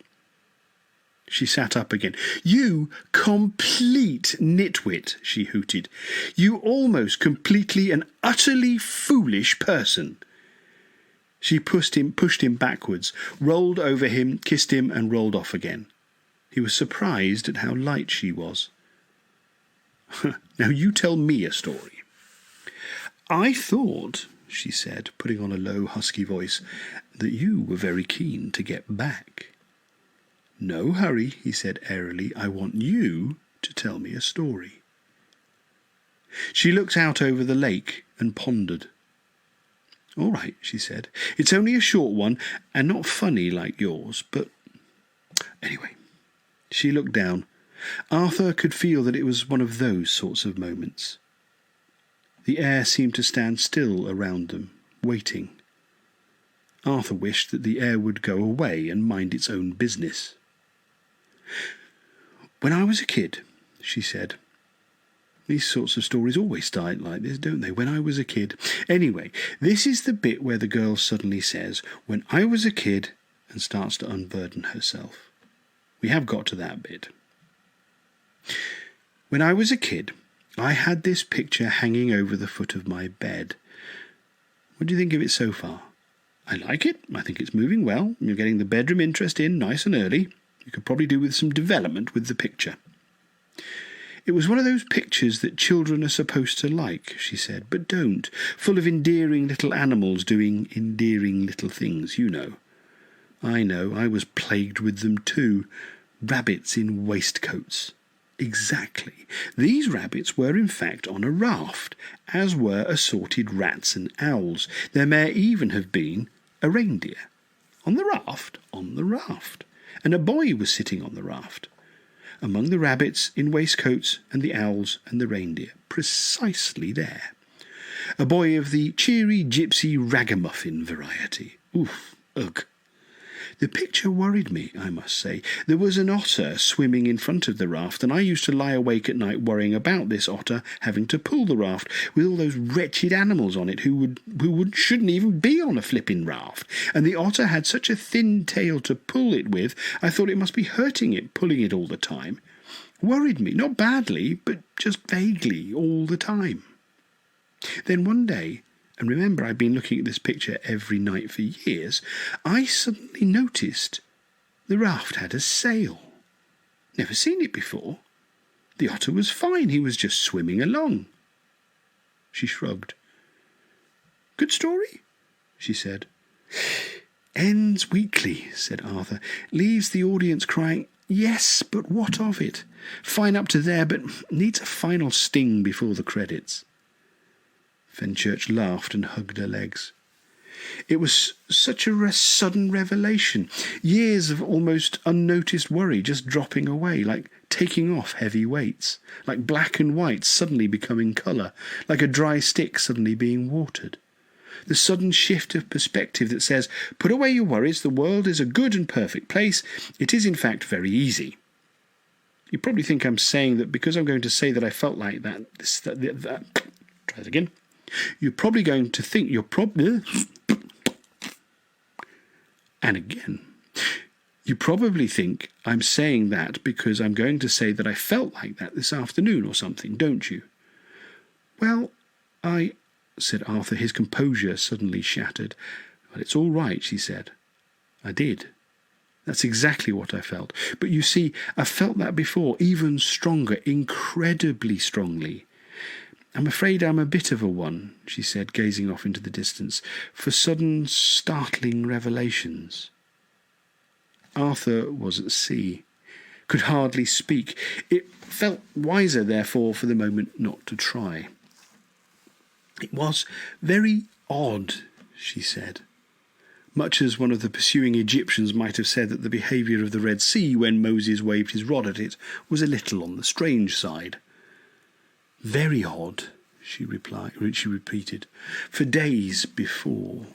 She sat up again. "You complete nitwit," she hooted. "You almost completely and utterly foolish person." She pushed him backwards, rolled over him, kissed him, and rolled off again. He was surprised at how light she was. "Now you tell me a story." "I thought," she said, putting on a low, husky voice, "that you were very keen to get back." "No hurry," he said airily. "I want you to tell me a story." She looked out over the lake and pondered. "All right," she said. "It's only a short one, and not funny like yours, but anyway." She looked down. Arthur could feel that it was one of those sorts of moments. The air seemed to stand still around them, waiting. Arthur wished that the air would go away and mind its own business. "When I was a kid," she said. These sorts of stories always start like this, don't they? When I was a kid. Anyway, this is the bit where the girl suddenly says, "When I was a kid," and starts to unburden herself. We have got to that bit. "When I was a kid, I had this picture hanging over the foot of my bed." What do you think of it so far? I like it. I think it's moving well. You're getting the bedroom interest in nice and early. You could probably do with some development with the picture. "It was one of those pictures that children are supposed to like," she said, "but don't. Full of endearing little animals doing endearing little things, you know." "I know. I was plagued with them too. Rabbits in waistcoats." Exactly. These rabbits were in fact on a raft, as were assorted rats and owls. There may even have been a reindeer. On the raft? On the raft. And a boy was sitting on the raft. Among the rabbits in waistcoats and the owls and the reindeer. Precisely there. A boy of the cheery gypsy ragamuffin variety. Oof, ugh. The picture worried me, I must say. There was an otter swimming in front of the raft, and I used to lie awake at night worrying about this otter having to pull the raft with all those wretched animals on it who shouldn't even be on a flipping raft. And the otter had such a thin tail to pull it with, I thought it must be hurting it, pulling it all the time. Worried me, not badly, but just vaguely all the time. Then one day, and remember I've been looking at this picture every night for years, I suddenly noticed the raft had a sail. Never seen it before. The otter was fine, he was just swimming along. She shrugged. "Good story?" she said. "Ends weakly," said Arthur. "Leaves the audience crying, 'Yes, but what of it?' Fine up to there, but needs a final sting before the credits." Fenchurch laughed and hugged her legs. "It was such a sudden revelation. Years of almost unnoticed worry just dropping away, like taking off heavy weights, like black and white suddenly becoming colour, like a dry stick suddenly being watered. The sudden shift of perspective that says, put away your worries, the world is a good and perfect place. It is in fact very easy." You probably think I'm saying that because I'm going to say that I felt like that. Try it again. You're probably going to think And again. You probably think I'm saying that because I'm going to say that I felt like that this afternoon or something, don't you? Well, said Arthur, his composure suddenly shattered. Well, it's all right, she said. I did. That's exactly what I felt. But you see, I've felt that before, even stronger, incredibly strongly. I'm afraid I'm a bit of a one, she said, gazing off into the distance, for sudden, startling revelations. Arthur was at sea, could hardly speak. It felt wiser, therefore, for the moment not to try. It was very odd, she said, much as one of the pursuing Egyptians might have said that the behaviour of the Red Sea when Moses waved his rod at it was a little on the strange side. Very odd, she repeated, for days before.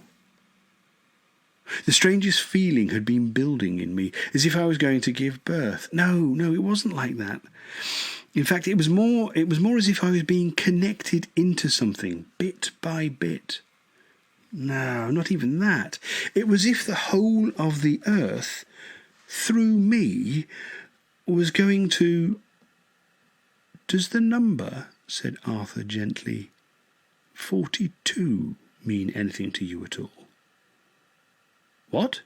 The strangest feeling had been building in me, as if I was going to give birth. No, it wasn't like that. In fact, it was more as if I was being connected into something, bit by bit. No, not even that. It was as if the whole of the earth, through me, was going to... Does the number, said Arthur gently, 42 mean anything to you at all? What?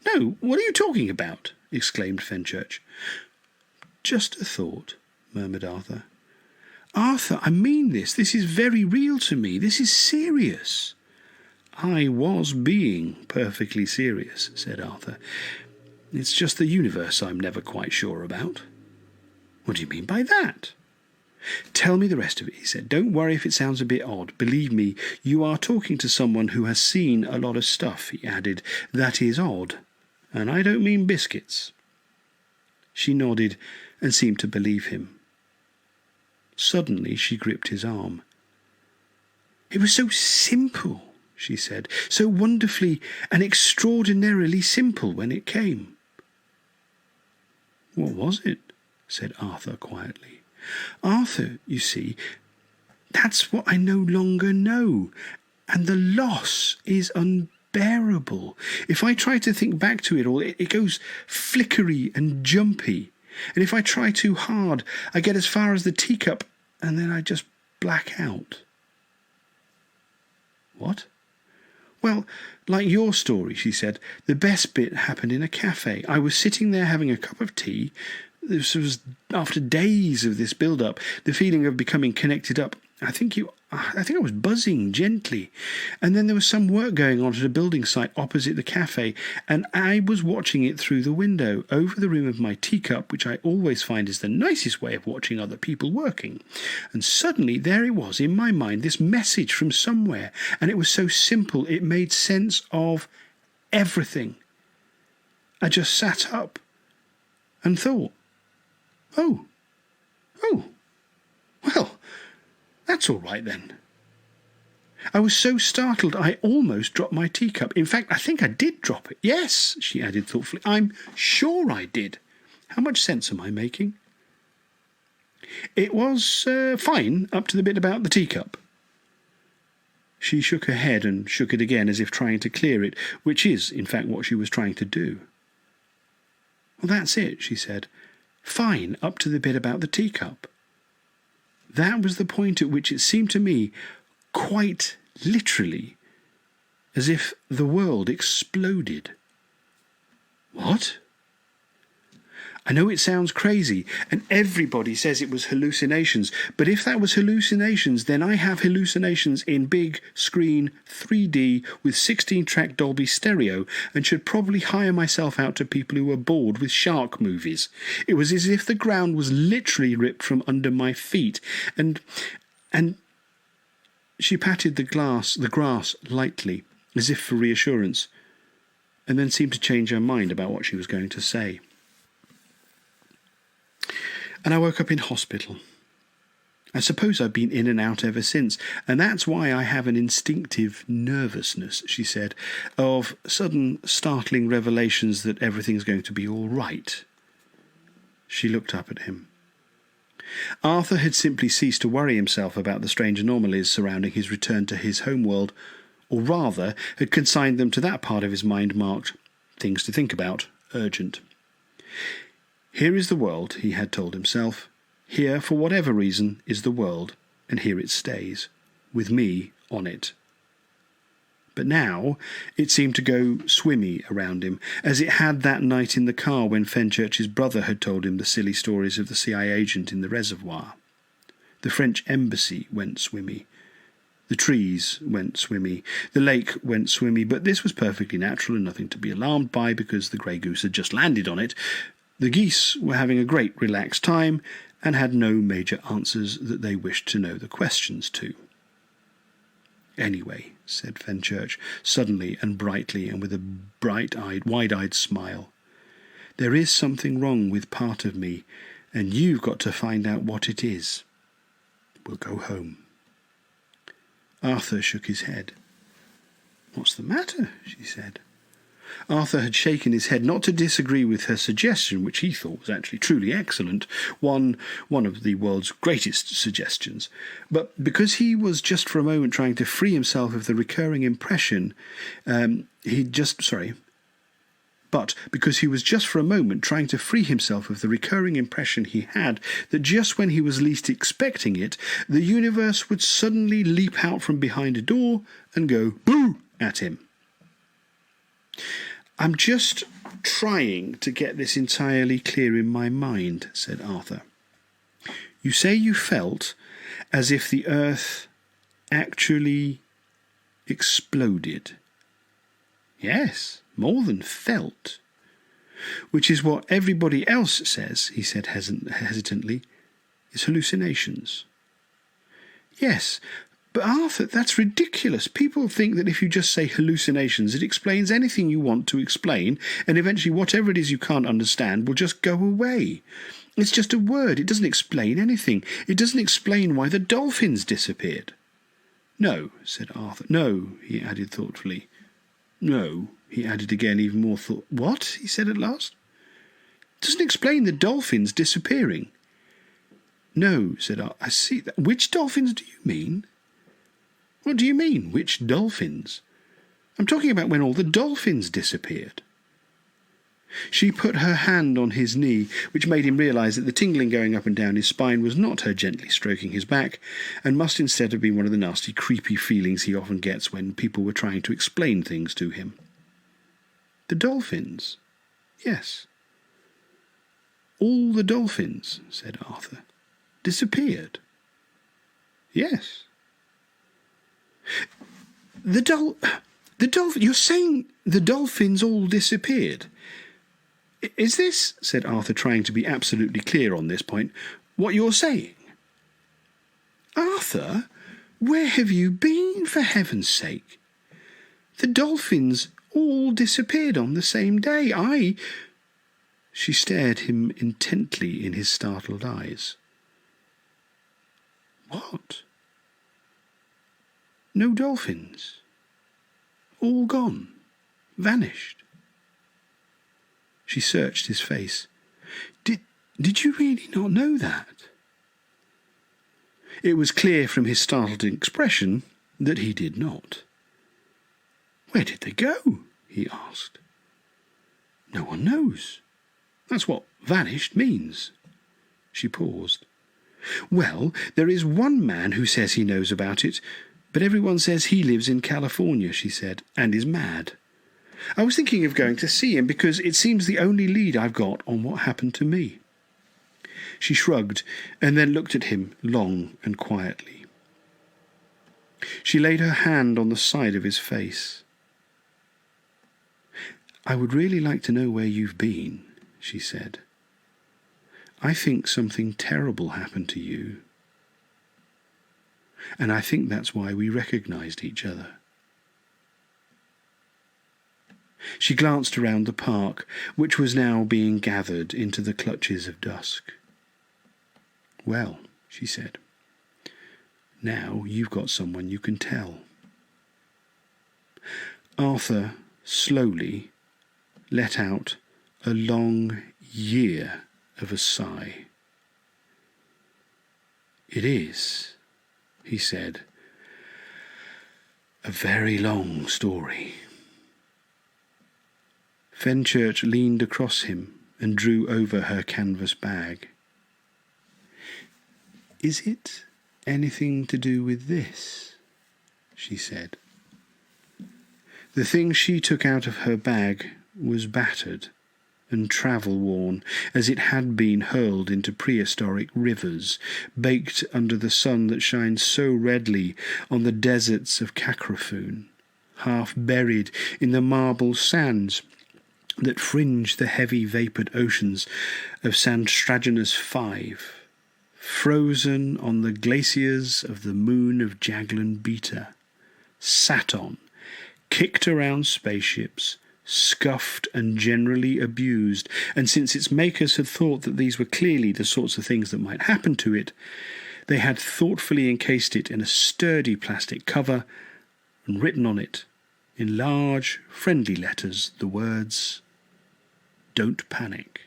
No, what are you talking about? Exclaimed Fenchurch. Just a thought, murmured Arthur. Arthur, I mean this. This is very real to me. This is serious. I was being perfectly serious, said Arthur. It's just the universe I'm never quite sure about. What do you mean by that? Tell me the rest of it, he said. Don't worry if it sounds a bit odd. Believe me, you are talking to someone who has seen a lot of stuff, he added. That is odd. And I don't mean biscuits. She nodded and seemed to believe him. Suddenly she gripped his arm. It was so simple, she said, so wonderfully and extraordinarily simple when it came. What was it? Said Arthur quietly. Arthur, you see, that's what I no longer know, and the loss is unbearable. If I try to think back to it all, it goes flickery and jumpy, and if I try too hard, I get as far as the teacup, and then I just black out. What? Well, like your story, she said, the best bit happened in a cafe. I was sitting there having a cup of tea. This was after days of this build-up, the feeling of becoming connected up. I think I was buzzing gently. And then there was some work going on at a building site opposite the cafe, and I was watching it through the window, over the rim of my teacup, which I always find is the nicest way of watching other people working. And suddenly there it was in my mind, this message from somewhere, and it was so simple, it made sense of everything. I just sat up and thought, Oh, well, that's all right then. I was so startled I almost dropped my teacup. In fact, I think I did drop it. Yes, she added thoughtfully, I'm sure I did. How much sense am I making? It was fine up to the bit about the teacup. She shook her head and shook it again as if trying to clear it, which is, in fact, what she was trying to do. Well, that's it, she said. Fine up to the bit about the teacup. That was the point at which it seemed to me, quite literally, as if the world exploded. What? I know it sounds crazy, and everybody says it was hallucinations, but if that was hallucinations, then I have hallucinations in big screen 3D with 16-track Dolby stereo, and should probably hire myself out to people who are bored with shark movies. It was as if the ground was literally ripped from under my feet, and she patted the grass lightly, as if for reassurance, and then seemed to change her mind about what she was going to say. And I woke up in hospital. I suppose I've been in and out ever since, and that's why I have an instinctive nervousness, she said, of sudden startling revelations that everything's going to be all right. She looked up at him. Arthur had simply ceased to worry himself about the strange anomalies surrounding his return to his homeworld, or rather had consigned them to that part of his mind marked Things to think about. Urgent. Here is the world, he had told himself. Here, for whatever reason, is the world, and here it stays, with me on it. But now it seemed to go swimmy around him, as it had that night in the car when Fenchurch's brother had told him the silly stories of the CIA agent in the reservoir. The French embassy went swimmy. The trees went swimmy. The lake went swimmy, but this was perfectly natural and nothing to be alarmed by because the grey goose had just landed on it. The geese were having a great relaxed time and had no major answers that they wished to know the questions to. Anyway, said Fenchurch, suddenly and brightly and with a wide-eyed smile, there is something wrong with part of me, and you've got to find out what it is. We'll go home. Arthur shook his head. What's the matter? She said. Arthur had shaken his head, not to disagree with her suggestion, which he thought was actually truly excellent, one of the world's greatest suggestions, but because he was just for a moment trying to free himself of the recurring impression, But because he was just for a moment trying to free himself of the recurring impression he had that just when he was least expecting it, the universe would suddenly leap out from behind a door and go boo at him. I'm just trying to get this entirely clear in my mind, said Arthur. You say you felt as if the earth actually exploded. Yes, more than felt. Which is what everybody else says, he said hesitantly, is hallucinations. Yes, but Arthur, that's ridiculous. People think that if you just say hallucinations, it explains anything you want to explain, and eventually whatever it is you can't understand will just go away. It's just a word. It doesn't explain anything. It doesn't explain why the dolphins disappeared. No, said Arthur. No, he added thoughtfully. No, he added again, even more thought. What? He said at last. It doesn't explain the dolphins disappearing. No, said Arthur. I see that. Which dolphins do you mean? What do you mean, which dolphins? I'm talking about when all the dolphins disappeared. She put her hand on his knee, which made him realise that the tingling going up and down his spine was not her gently stroking his back, and must instead have been one of the nasty, creepy feelings he often gets when people were trying to explain things to him. The dolphins? Yes. All the dolphins, said Arthur, disappeared. Yes. The dolphin. You're saying the dolphins all disappeared? Is this, said Arthur, trying to be absolutely clear on this point, what you're saying? Arthur, where have you been, for heaven's sake? The dolphins all disappeared on the same day. She stared him intently in his startled eyes. What? No dolphins. All gone. Vanished. She searched his face. Did you really not know that? It was clear from his startled expression that he did not. Where did they go? He asked. No one knows. That's what vanished means. She paused. Well, there is one man who says he knows about it, but everyone says he lives in California, she said, and is mad. I was thinking of going to see him because it seems the only lead I've got on what happened to me. She shrugged and then looked at him long and quietly. She laid her hand on the side of his face. I would really like to know where you've been, she said. I think something terrible happened to you. And I think that's why we recognized each other. She glanced around the park, which was now being gathered into the clutches of dusk. Well, she said, now you've got someone you can tell. Arthur slowly let out a long year of a sigh. It is, he said, a very long story. Fenchurch leaned across him and drew over her canvas bag. "Is it anything to do with this?" she said. The thing she took out of her bag was battered and travel-worn, as it had been hurled into prehistoric rivers, baked under the sun that shines so redly on the deserts of Kakrafoon, half buried in the marble sands that fringe the heavy vapoured oceans of Sanstragenus 5, frozen on the glaciers of the moon of Jaglan Beta, sat on, kicked around spaceships, scuffed and generally abused, and since its makers had thought that these were clearly the sorts of things that might happen to it, they had thoughtfully encased it in a sturdy plastic cover and written on it, in large, friendly letters, the words, "Don't panic."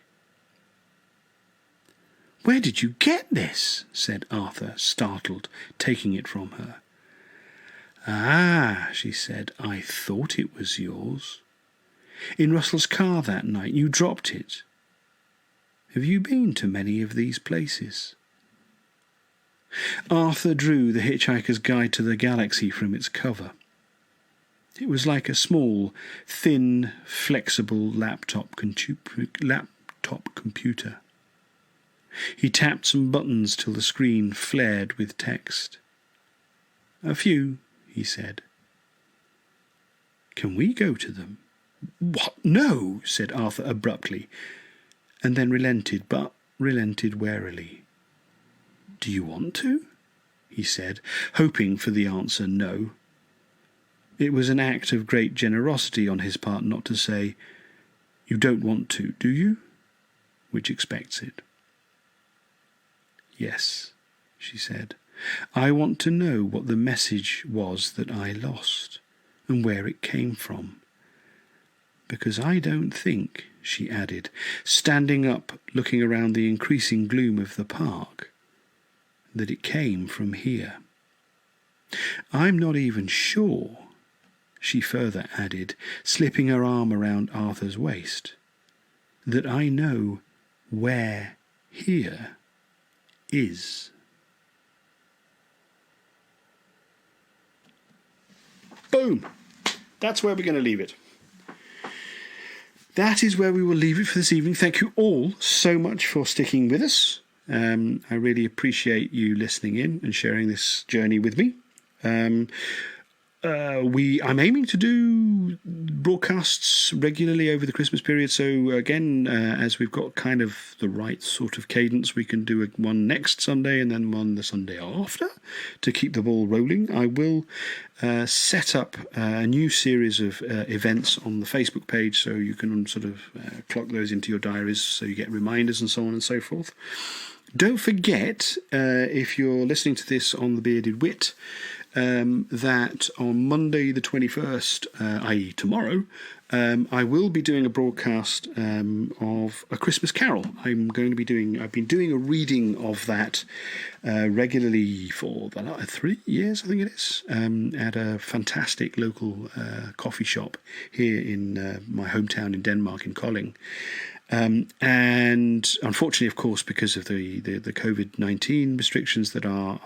"Where did you get this?" said Arthur, startled, taking it from her. "Ah," she said, "I thought it was yours. In Russell's car that night you dropped it. Have you been to many of these places?" Arthur drew the Hitchhiker's Guide to the Galaxy from its cover. It was like a small, thin, flexible laptop computer. He tapped some buttons till the screen flared with text. "A few," he said. "Can we go to them?" "What? No," said Arthur abruptly, and then relented, but relented warily. "Do you want to?" he said, hoping for the answer no. It was an act of great generosity on his part not to say, "You don't want to, do you?" which expects it. "Yes," she said. "I want to know what the message was that I lost, and where it came from. Because I don't think," she added, standing up, looking around the increasing gloom of the park, "that it came from here. I'm not even sure," she further added, slipping her arm around Arthur's waist, "that I know where here is." Boom! That's where we're going to leave it. That is where we will leave it for this evening. Thank you all so much for sticking with us. I really appreciate you listening in and sharing this journey with me. I'm aiming to do broadcasts regularly over the Christmas period. So again, as we've got kind of the right sort of cadence, we can do one next Sunday and then one the Sunday after to keep the ball rolling. I will set up a new series of events on the Facebook page, so you can sort of clock those into your diaries so you get reminders and so on and so forth. Don't forget, if you're listening to this on the Bearded Wit, that on Monday the 21st, i.e. tomorrow, I will be doing a broadcast of A Christmas Carol. I've been doing a reading of that regularly for 3 years, I think it is, at a fantastic local coffee shop here in my hometown in Denmark, in Kolding. And unfortunately, of course, because of the COVID-19 restrictions that are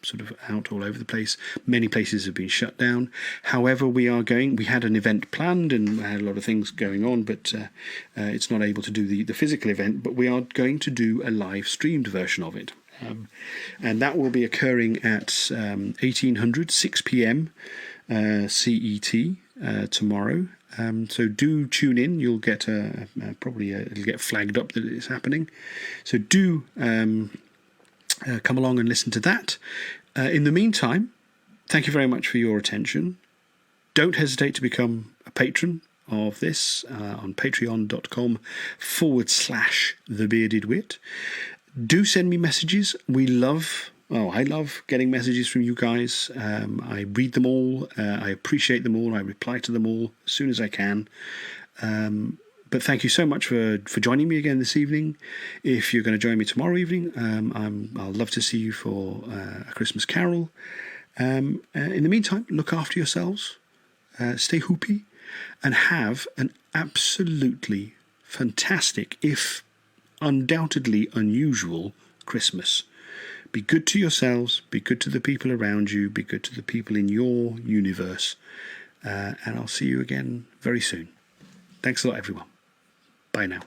sort of out all over the place, many places have been shut down. However, we had an event planned and had a lot of things going on, but it's not able to do the physical event, but we are going to do a live streamed version of it. And that will be occurring at 6 p.m. CET tomorrow. So do tune in. You'll get it'll get flagged up that it's happening. So do come along and listen to that. In the meantime, thank you very much for your attention. Don't hesitate to become a patron of this on patreon.com/thebeardedwit. Do send me messages. I love getting messages from you guys. I read them all. I appreciate them all. I reply to them all as soon as I can. But thank you so much for joining me again this evening. If you're going to join me tomorrow evening, I'll love to see you for A Christmas Carol. In the meantime, look after yourselves. Stay hoopy. and have an absolutely fantastic, if undoubtedly unusual, Christmas. Be good to yourselves, be good to the people around you, be good to the people in your universe, and I'll see you again very soon. Thanks a lot, everyone. Bye now.